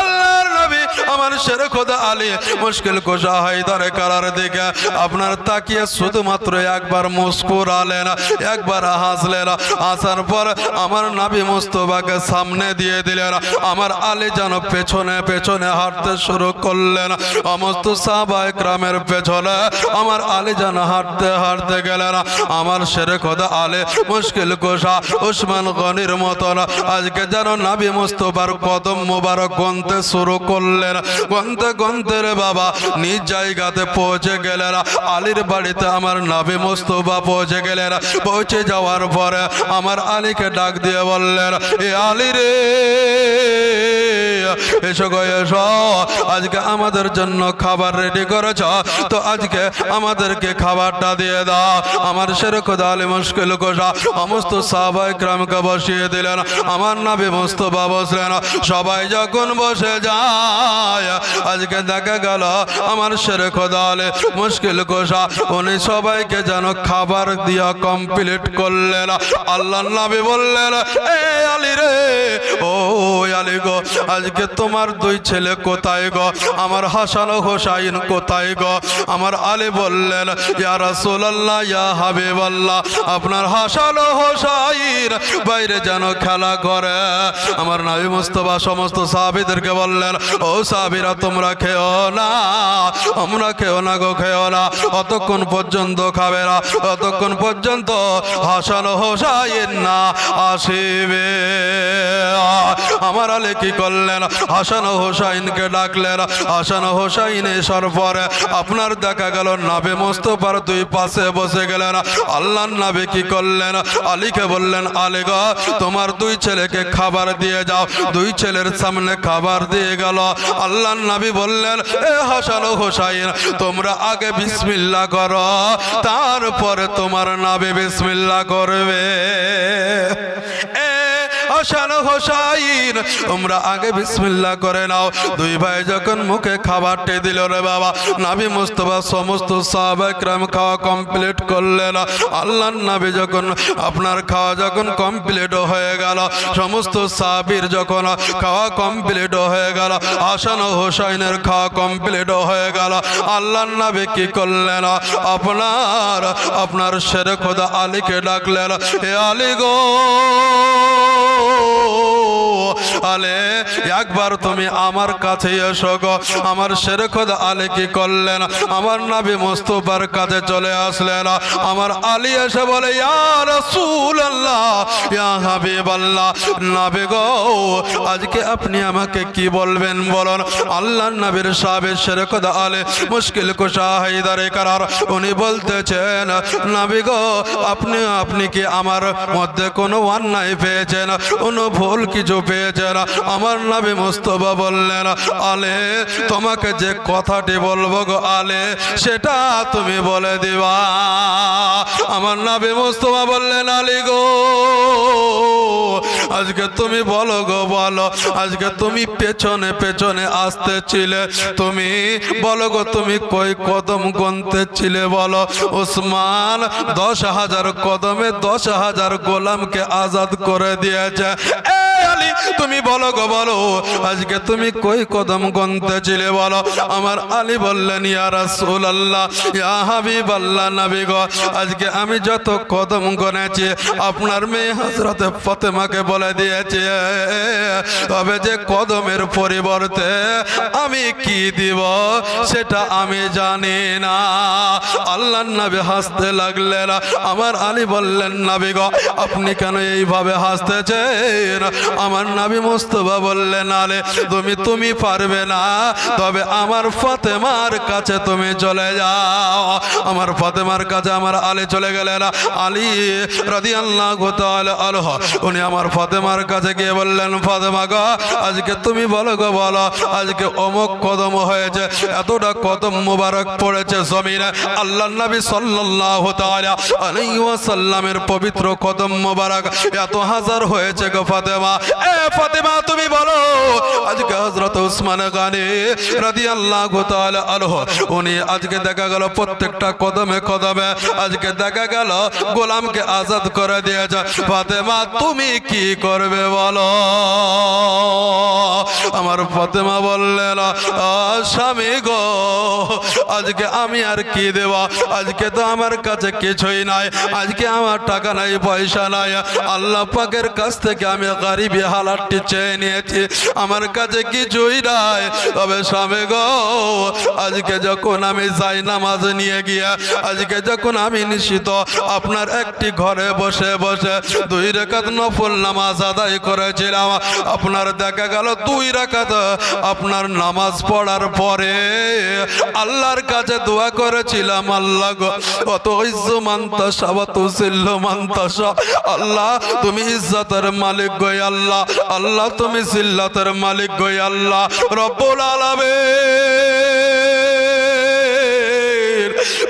আল্লাহর নবী আমার শেরে খোদা আলী মুশকিল কুশা হায়দারে কারার দিকে আপনার তাকিয়ে শুধুমাত্র একবার মুস্কুরালেন, একবার হাসলেন। হাসার পর আমার নবী মুস্তাফাকে সামনে দিয়ে দিলেন। আমার আলী যেন পেছনে পেছনে হাঁটতে শুরু করলেন। সমস্ত সাহাবায়ে কিরামের পেছনে আমার আলী যেন হাঁটতে হাঁটতে গেলেন। আমার শেরে খোদা আলী মুশকিল কুশা উসমান গনির মতন আজকে যেন নবী মুস্তাফার কদম মোবারক গুনতে শুরু করলেন। গুনতে গুনতে রে বাবা নিজ জায়গাতে পৌঁছে গেলেন। আলীর বাড়িতে আমার নবী মুস্তাফা পৌঁছে গেলেন। পৌঁছে যাওয়ার পরে আমার আলীকে ডাক দিয়ে বললেন, এ আলী রে, এসো গো এসো, আজকে আমাদের জন্য খাবার রেডি করেছ, তো আজকে আমাদেরকে খাবারটা দিয়ে দাও। আমার শেরে খোদা আলী মুশকিল কুশা সমস্ত সাহাবায়ে কিরামকে বসিয়ে দিলেন। আমার নবী মুস্তাফা বসলেন। সবাই যখন বসে যায়, আজকে দেখা গেল আমার শেরে খোদা আলী মুশকিল কুশা উনি সবাইকে যেন খাবার দিয়া কমপ্লিট করলেন। আল্লাহর নবী বললেন, এ আলী রে, ও আলী গো, আজকে তোমার দুই ছেলে কোথায় গো? আমার হাসান ও হোসাইন কোথায় গো? আমার আলী বললেন, ইয়া রাসূলুল্লাহ, ইয়া হাবিবাল্লাহ, আপনার হাসান ও হোসাইন বাইরে যেন খেলা করে। আমার নবী মুস্তাফা সমস্ত সাহাবীদেরকে বললেন, ও সাহাবীরা তোমরা খেও না, আমরা খেও না গো, খেও না, অতক্ষণ পর্যন্ত খাবে না ততক্ষণ পর্যন্ত হাসান ও হোসাইন না আসিবে। আমার আলী কি করলেন? হাসান ও হোসাইনকে ডাকলেন। হাসান ও হোসাইন এসার পরে আপনার দেখা গেল নবী মুস্তাফার দুই পাশে বসে গেলেন। আল্লাহর নবী কি করলেন? আলীকে বললেন, আলী গো, তোমার দুই ছেলেকে খাবার দিয়ে যাও। দুই ছেলের সামনে খাবার দিয়ে গেল। আল্লাহর নবী বললেন, এ হাসান ও হোসাইন, তোমরা আগে বিসমিল্লাহ করো, তারপরে তোমার নবী বিসমিল্লাহ করবে। হাসান হোসাইন তোমরা আগে বিসমিল্লাহ করে নাও। দুই ভাই যখন মুখে খাবারটি দিল রে বাবা, নবী মুস্তাফা সমস্ত সাহাবায়ে কিরাম খাওয়া কমপ্লিট করলেন। আল্লাহর নবী যখন আপনার খাওয়া যখন কমপ্লিট হয়ে গেল, সমস্ত সাহাবীর যখন খাওয়া কমপ্লিট হয়ে গেল, হাসান ও হোসাইনের খাওয়া কমপ্লিট হয়ে গেল, আল্লাহর নবী কি করলেন? আপনার শেরে খোদা আলীকে ডাকলেন, হে আলী গো, আলে একবার তুমি আমার কাছে এসো গো। আমার শেরে খোদা আলী কি করলেন? আমার নবী মুস্তাফার কাছে চলে আসলেন। আমার আলী এসে বলে, ইয়া রাসূলুল্লাহ, ইয়া হাবিবাল্লাহ, নবী গো, আজকে আপনি আমাকে কি বলবেন বলুন। আল্লাহর নবীর সাহাবী শেরে খোদা আলী মুশকিল কুশা হায়দারে কারার উনি বলতেছেন, নবী গো, আপনি কি আমার মধ্যে কোনো অন্যায় পেয়েছেন, কোনো ভুল কিছু পেয়েছেন? দিয়েছেন। আমার নবী মুস্তাফা বললেন, আলে তোমাকে যে কথাটি বলবো গো আলে, সেটা তুমি বলে দিবা। আমার নবী মুস্তাফা বললেন, আলী গো আজকে তুমি বলো গো বলো, আজকে তুমি পেছনে পেছনে আসতেছিলে, তুমি বলো গো তুমি কই কদম গুনতেছিলে বলো। উসমান 10,000 কদমে 10,000 গোলামকে আজাদ করে দিয়েছে। আলী তুমি বলো গো বলো, আজকে তুমি কই কদম গুনতেছিলে বলো। আমার আলী বললেন, ইয়া রাসূলুল্লাহ, ইয়া হাবিবাল্লাহ, নবী গো আজকে আমি যত কদম গুনেছি আপনার মেয়ে হযরত ফাতেমাকে বলে দিয়েছে, তবে যে কদমের পরিবর্তে আমি কি দিব সেটা আমি জানি না। আল্লাহর নবী হাসতে লাগলেন। আমার আলী বললেন, নবী গো আপনি কেন এইভাবে হাসতেছেন? আমার নবী মুস্তাফা বললেন, আলে তুমি পারবে না, তবে আমার ফাতেমার কাছে তুমি চলে যাও। আমার ফাতেমার কাছে আমার আলী চলে গেলেন। আলী রাদিয়াল্লাহু তাআলা আনহু উনি আমার ফাতেমার কাছে গিয়ে বললেন, ফাতেমা গো আজকে তুমি বলো গো বলো, আজকে অমুক কদম হয়েছে, এতটা কদম মোবারক পড়েছে জমিনে, আল্লাহর নবী সাল্লাল্লাহু তাআলা আলাইহি ওয়াসাল্লামের পবিত্র কদম মোবারক এত হাজার হয়েছে গো ফাতেমা। এ ফাতেমা তুমি বলো, আজকে হযরত উসমান গনি রাদিয়াল্লাহু তাআলা আনহু উনি আজকে দেখা গেল প্রত্যেকটা কদমে কদমে আজকে দেখা গেল গোলামকে আজাদ করে দিয়েছে। ফাতেমা তুমি কি করবে বলো? আমার ফাতেমা বললেন, স্বামী গো আজকে আমি আর কি দেব, আজকে তো আমার কাছে কিছুই নাই, আজকে আমার টাকা নাই পয়সা নাই, আল্লাহ পাকের কাছ থেকে আমি গরিবি হালাতটি চেয়ে নিয়েছি, আমার কাছে কিছুই নাই। তবে স্বামী গো আজকে যখন আমি যাই নামাজ নিয়ে গিয়ে, আজকে যখন আমি নিশ্চিত আপনার একটি ঘরে বসে বসে 2 রাকাত নফল নামাজ আদায় করেছিলাম, আপনার দেখা গেল 2 রাকাত আপনার নামাজ পড়ার পরে আল্লাহর কাছে দোয়া করেছিলাম, আল্লাহ গো অত ইজ্জু মানতাসা ওয়া তুযিল্লু মানতাসা, আল্লাহ তুমি ইজ্জতের মালিক গো আল্লাহ, আল্লাহ তুমি জিল্লাতের মালিক গো আল্লাহ রব্বুল আলামিন,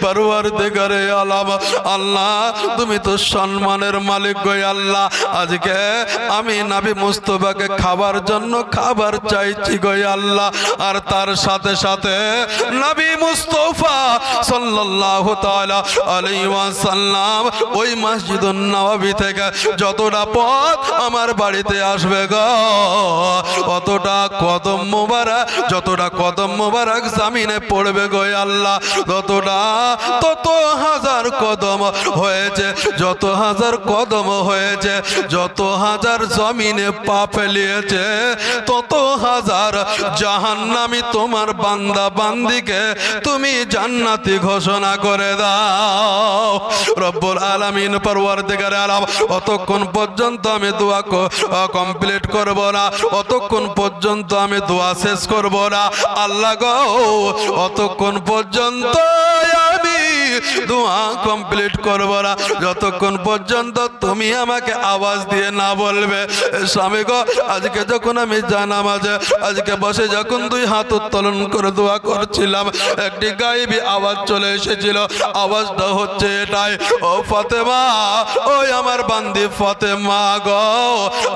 পরওয়ারদিগারে আলম, আল্লাহ তুমি তো সম্মানের মালিক গো আল্লাহ। আজকে আমি নবী মুস্তাফাকে খাবার জন্য খাবার চাইছি গো আল্লাহ, আর তার সাথে সাথে নবী মুস্তাফা সাল্লাল্লাহু তাআলা আলাইহি ওয়াসাল্লাম ওই মসজিদুন নববী থেকে যতটা পথ আমার বাড়িতে আসবে গো, অতটা কদম মোবারক, যতটা কদম মোবারক জমিনে পড়বে গো আল্লাহ, তত হাজার কদম হয়েছে, যত হাজার কদম হয়েছে, যত হাজার জমিনে পা ফেলিয়েছে, তত হাজার জাহান্নামী তোমার বান্দা বান্দিকে তুমি জান্নাতি ঘোষণা করে দাও। রব্বুল আলামিন পরওয়ারদিগারে আলম, অতক্ষণ পর্যন্ত আমি দোয়া কমপ্লিট করব না, অতক্ষণ পর্যন্ত আমি দোয়া শেষ করব না, আল্লাহ গো অতক্ষণ পর্যন্ত আমি দোয়া কমপ্লিট করব না যতক্ষণ পর্যন্ত তুমি আমাকে আওয়াজ দিয়ে না বলবে। স্বামী গো আজকে যখন আমি জানামাজে আজকে বসে যখন 2 হাত উত্তোলন করে দোয়া করছিলাম, একটি গায়েবী আওয়াজ চলে এসেছিল, আওয়াজটা হচ্ছে এটাই, ও ফাতেমা, ওই আমার বান্দি ফাতেমা গো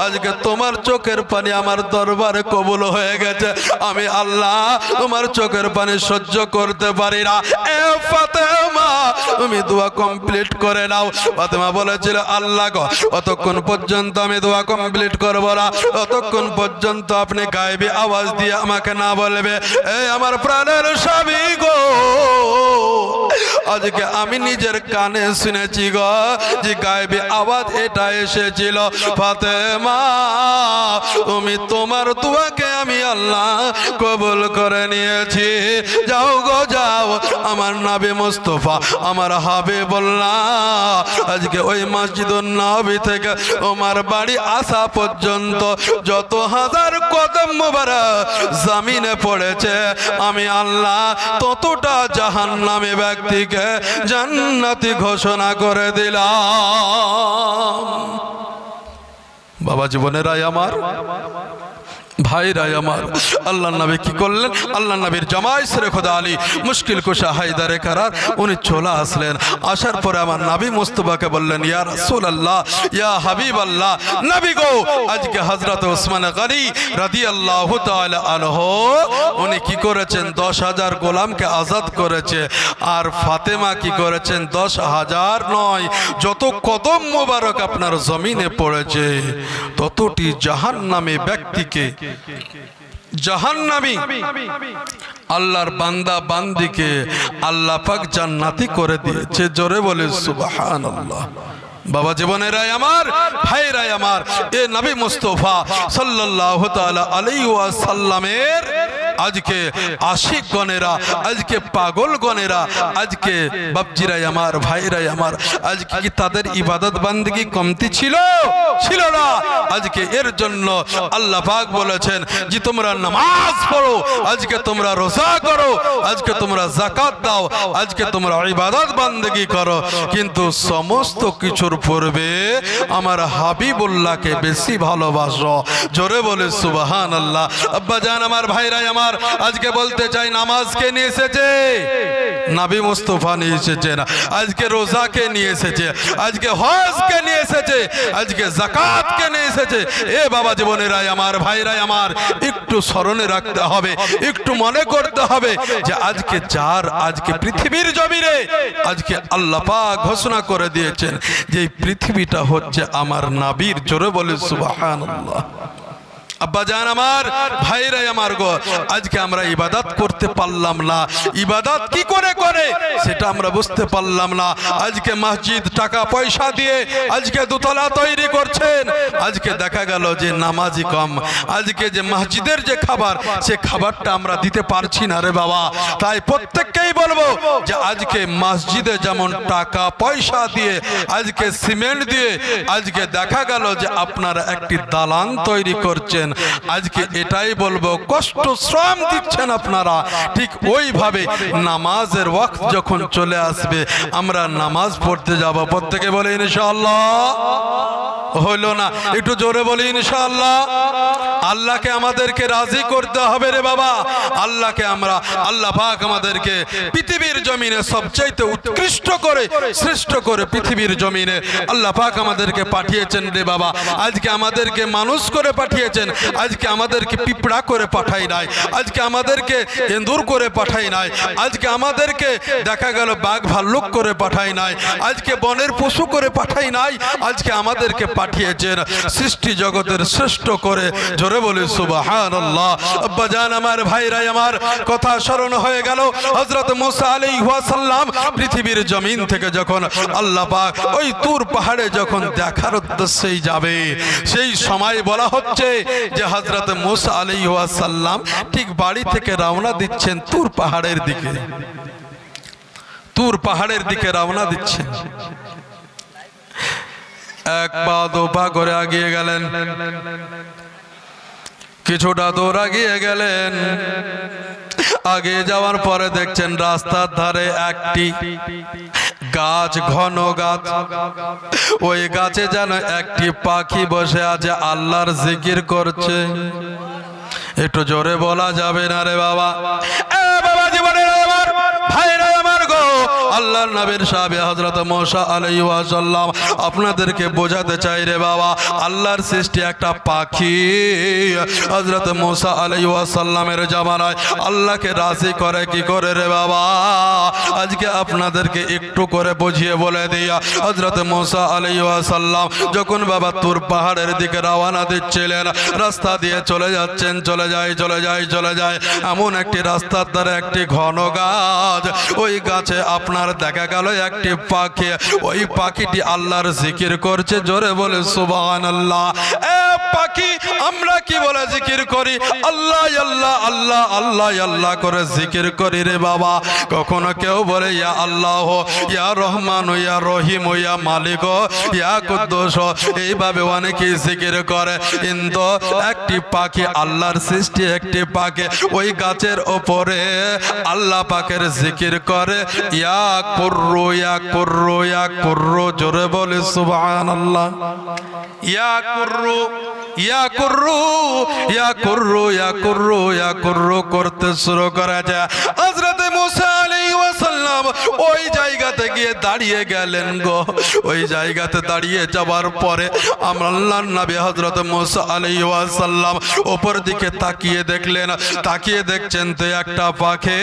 আজকে তোমার চোখের পানি আমার দরবারে কবুল হয়ে গেছে, আমি আল্লাহ তোমার চোখের পানি সহ্য করতে পারি না, এ ফাতেমা তুমি দোয়া কমপ্লিট করে নাও। ফাতেমা বলেছিল, আল্লাহ গো অতক্ষণ পর্যন্ত আমি দোয়া কমপ্লিট করব না, ততক্ষণ পর্যন্ত আপনি গায়েবী আওয়াজ দিয়ে আমাকে না বলবে। এই আমার প্রাণের স্বামী গো, আজকে আমি নিজের কানে শুনেছি গো যে গায়েবী আওয়াজ এটা এসেছিল, ফাতেমা তুমি তোমার দোয়াকে আমি আল্লাহ কবুল করে নিয়েছি, যাও গো যাও। আমার নবী মুস্তাফা আমার হাবিবুল্লাহ আজকে ওই মসজিদুন নববী থেকে তোমার বাড়ি আসা পর্যন্ত যত হাজার কদম মোবারক জমিনে পড়েছে, আমি আল্লাহ ততটা জাহান্নামী ব্যক্তিকে জান্নাতি ঘোষণা করে দিলাম। বাবা জীবনেরাই আমার, ভাইরাই আমার, আল্লাহ নবী কি করলেন? আল্লাহ নবীর জামাই সরে খোদা আলী মুশকিল কুশা হায়দারে কারার উনি চলে আসলেন। আসার পরে আমার নবী মুস্তাফাকে বললেন, ইয়া রাসূলুল্লাহ, ইয়া হাবিবাল্লাহ, নবী গো, আজকে হযরত ওসমান গনি রাদিয়াল্লাহু তাআলা আনহু উনি কি করেছেন? 10,000 গোলামকে আজাদ করেছে। আর ফাতেমা কি করেছেন? 10,000 নয়, যত কদম মোবারক আপনার জমিনে পড়েছে ততটি জাহান্নামী ব্যক্তিকে, জাহান্নামী আল্লাহর বান্দা বান্দিকে আল্লাহ পাক জান্নাতি করে দিয়েছে। জোরে বলে সুবহানাল্লাহ। বাবা জীবনেরাই আমার, ভাইরাই আমার, এ নবী মুস্তাফা সাল্লাল্লাহু তাআলা আলাইহি ওয়াসাল্লামের আজকে আশিক গণেরা, আজকে পাগল গণেরা, আজকে বাপজিরাই আমার, ভাইরাই আমার, আজকে কি তাদের ইবাদত বান্দিগি কমতি ছিল? ছিল না। আজকে এর জন্য আল্লাহ পাক বলেছেন যে তোমরা নামাজ পড়ো, আজকে তোমরা রোজা করো, আজকে তোমরা যাকাত দাও, আজকে তোমরা ইবাদত বান্দিগি করো, কিন্তু সমস্ত কিছুর পূর্বে আমার হাবিবুল্লাহকে বেশি ভালোবাসো। জোরে বলে সুবহানাল্লাহ। আব্বা জান আমার, ভাইরাই আমার, আজকে বলতে চাই নামাজকে নিয়ে এসেছে নবী মুস্তাফা, নিয়ে এসেছে না। আজকে রোজাকে নিয়ে এসেছে, আজকে হজকে নিয়ে এসেছে, আজকে যাকাতকে নিয়ে এসেছে। এ বাবা জীবনেরাই আমার, ভাইরাই আমার, একটু স্মরণে রাখতে হবে, একটু মনে করতে হবে যে আজকে যার, আজকে পৃথিবীর জমিনে আজকে আল্লাহ পাক ঘোষণা করে দিয়েছেন যে এই পৃথিবীটা হচ্ছে আমার নবীর। জোরে বলে সুবহানাল্লাহ। আব্বা জান আমার, ভাইরাই আমার গো, আজকে আমরা ইবাদত করতে পারলাম না। ইবাদত কি করে করে সেটা আমরা বুঝতে পারলাম না। আজকে মসজিদ টাকা পয়সা দিয়ে আজকে দোতলা তৈরি করছেন, আজকে দেখা গেল যে নামাজি কম। আজকে যে মসজিদের যে খাবার, সে খাবারটা আমরা দিতে পারছি না রে বাবা। তাই প্রত্যেককেই বলবো যে আজকে মসজিদে যেমন টাকা পয়সা দিয়ে, আজকে সিমেন্ট দিয়ে আজকে দেখা গেল যে আপনারা একটি দালান তৈরি করছেন, আজকে এটাই বলবো কষ্ট শ্রম দিচ্ছেন আপনারা। ঠিক ওইভাবে নামাজের ওয়াক্ত যখন চলে আসবে, আমরা নামাজ পড়তে যাব, প্রত্যেকে বলে ইনশাআল্লাহ। হইল না? একটু জোরে বলি ইনশাআল্লাহ। আল্লাহকে আমাদেরকে রাজি করতে হবে রে বাবা। আল্লাহকে আমরা, আল্লাহ পাক আমাদেরকে পৃথিবীর জমিনে সবচাইতে উৎকৃষ্ট করে, শ্রেষ্ঠ করে পৃথিবীর জমিনে আল্লাহ পাক আমাদেরকে পাঠিয়েছেন রে বাবা। আজকে আমাদেরকে মানুষ করে পাঠিয়েছেন, আজকে আমাদেরকে পিঁপড়া করে পাঠাই নাই, আজকে আমাদেরকে এন্দুর করে পাঠাই নাই, আজকে আমাদেরকে দেখা গেল বাঘ ভাল্লুক করে পাঠাই নাই, আজকে বনের পশু করে পাঠাই নাই, আজকে আমাদেরকে পাঠিয়েছেন সৃষ্টি জগতের শ্রেষ্ঠ করে। জোরে বলি সুবহানাল্লাহ। আব্বা জান আমার, ভাইরাই আমার, কথা স্মরণ হয়ে গেল হযরত মুসা আলাইহিস সালাম পৃথিবীর জমিন থেকে যখন আল্লাহ পাক ওই তুর পাহাড়ে যখন দেখার উদ্দেশ্যেই যাবে, সেই সময় বলা হচ্ছে যে হযরত মুসা আলাইহিস সালাম ঠিক বাড়ি থেকে রওনা দিচ্ছেন তুর পাহাড়ের দিকে, তুর পাহাড়ের দিকে রওনা দিচ্ছেন। এক পা দু পা করে আগিয়ে গেলেন, কিছুটা দূর আগিয়ে গেলেন। আগে যাওয়ার পরে দেখছেন রাস্তার ধারে একটি গাছ, ঘন গাছ, ওই গাছে যেন একটি পাখি বসে আছে, আল্লাহর জিকির করছে। একটু জোরে বলা যাবে না রে বাবা? বাবা জীবনের আমার, ভাইরা আমার গো, আল্লাহর নবীর সাহাবী হযরত মুসা আলাইহিস সালাম আপনাদেরকে বোঝাতে চাই রে বাবা, আল্লাহর সৃষ্টি একটা পাখি। হযরত মুসা আলাইহিস সালামের জামানায় আল্লাহকে রাজি করে কি করে রে বাবা? আজকে আপনাদেরকে একটু করে বুঝিয়ে বলে দিয়া, হযরত মুসা আলাইহিস সালাম যখন বাবা তুর পাহাড়ের দিকে রওনা দিচ্ছিলেন, রাস্তা দিয়ে চলে যাচ্ছেন, চলে যায় এমন একটি রাস্তার ধারে একটি ঘন গাছ, ওই গাছে আপনার দেখা গেল একটি পাখি, ওই পাখিটি আল্লাহর জিকির করছে। জোরে বলে সুবহানাল্লাহ। পাখি আমরা কি বলে জিকির করি আল্লাহ আল্লাহ আল্লাহ আল্লাহ আল্লাহ করে জিকির করি রে বাবা কখনো কেউ বলে ইয়া আল্লাহ ইয়া রহমান ইয়া রহিম ইয়া মালিক ইয়া কুদ্দুস এইভাবে অনেকেই জিকির করে কিন্তু একটি পাখি আল্লাহর সৃষ্টি একটি পাখি ওই গাছের উপরে আল্লাহ পাকের জিকির করে ইয়া কুররু ইয়া কুররু ইয়া কুররু জোরে বলে সুবহানাল্লাহ ইয়া কুররু ইয়া কুররু ইয়া কুররু ইয়া কুররু ইয়া কুররু করতে শুরু করা যায় হযরত মুসা আলাইহিস সালাম ওই জায়গাতে গিয়ে দাঁড়িয়ে গেলেন গো ওই জায়গাতে দাঁড়িয়ে যাওয়ার পরে আল্লাহর নবী হযরত মুসা আলাইহিস সালাম উপর দিকে তাকিয়ে দেখলেন তাকিয়ে দেখছেন তো একটা পাখি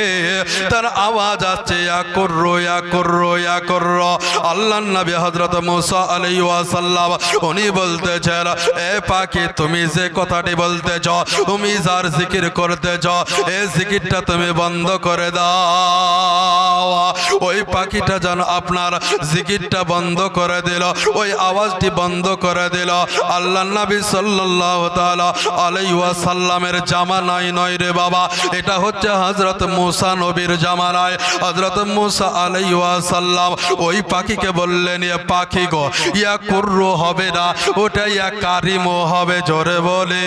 তার আওয়াজ আসছে ইয়া কুররু ইয়া কুররু ইয়া কুররু আল্লাহর নবী হযরত মুসা আলাইহিস সালাম উনি বলতেছেন এ পাখি তুমি যে কথাটি বলতেছ তুমি যার জিকির করতেছ এই জিকিরটা তুমি বন্ধ করে দাও ওই পাখিটা যেন আপনার জিকিরটা বন্ধ করে দিল ওই আওয়াজটি বন্ধ করে দিল আল্লাহর নবী সাল্লাল্লাহু তাআলা আলাইহি ওয়াসাল্লামের জামানায় নয় রে বাবা এটা হচ্ছে হযরত মুসা নবীর জামানায় হযরত মুসা আলাইহি ওয়াসাল্লাম ওই পাখিকে বললেন এ পাখি গো ইয়া কুররু হবে না ওটা ইয়া কারিমও হবে জোরে বলে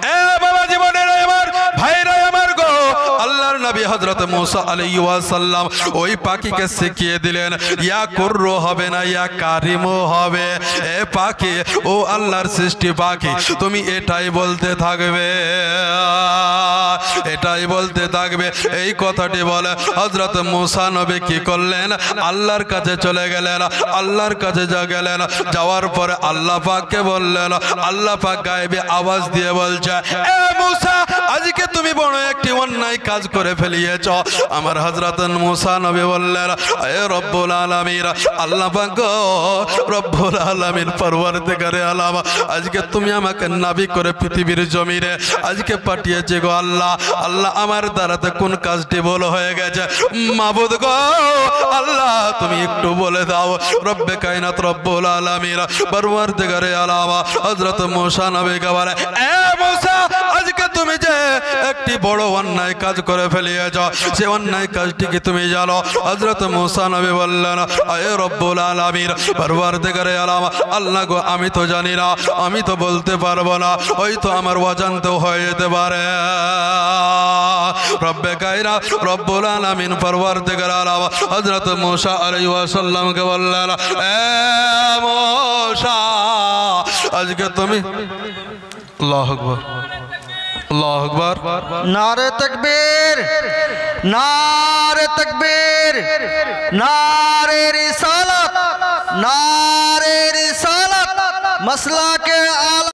এ বাবা জীবনের আমার ভাইরা আমার গো আল্লাহর নবী হযরত মুসা আলাইহি ওয়াসাল্লাম ওই পাখিকে শিখিয়ে দিলেন ইয়া কুররু হবে না ইয়া কারিমও হবে এ পাখি ও আল্লাহর সৃষ্টি পাখি তুমি এটাই বলতে থাকবে এটাই বলতে থাকবে এই কথাটি বলে হযরত মুসা নবী কি করলেন আল্লাহর কাছে চলে গেলেন আল্লাহর কাছে গেলেন যাওয়ার পরে আল্লাহ পাককে বললেন আল্লাহ পাক গায়েবে আওয়াজ দিয়ে বলছে এ মুসা আজকে তুমি বড় একটি অন্যায় কাজ করে ফেলিয়েছ আমার হযরত মুসা নবী বললেন এ রব্বুল আলামিন আল্লাহ পাক রব্বুল আলামিন পরওয়ারদিগারে আলাম আজকে তুমি আমাকে নবী করে পৃথিবীর জমিনে আজকে পাঠিয়েছে গো আল্লাহ আল্লাহ আমার দ্বারাতে কোন কাজটি ভুল হয়ে গেছে মাবুদ গো আল্লাহ তুমি একটু বলে দাও রব্বে কায়নাত রব্বুল আলামিন পরওয়ারদিগারে আলাম হযরত মুসা নবীকে বলে এ মুসা আজকে তুমি যে একটি বড় অন্যায় কাজ করে ফেলিয়েছ সে অন্যায় কাজটি কি তুমি জানো হযরত মুসা নবী বললেন এ রব্বুল আলামিন পরওয়ারদিগারে আলাম আল্লাহ গো আমি তো জানি না আমি তো বলতে পারবো না হয়তো আমার অজান্তেও হয়ে যেতে পারে রব্বে কায়নাত রব্বুল আলামিন পরওয়ারদিগারে আলাম হযরত মুসা আলাইহিস সালামকে বললেন এ মুসা আজকে তুমি আল্লাহু আকবার আল্লাহু আকবার নারে তাকবীর নারে তাকবীর নারে রিসালাত মাসলা के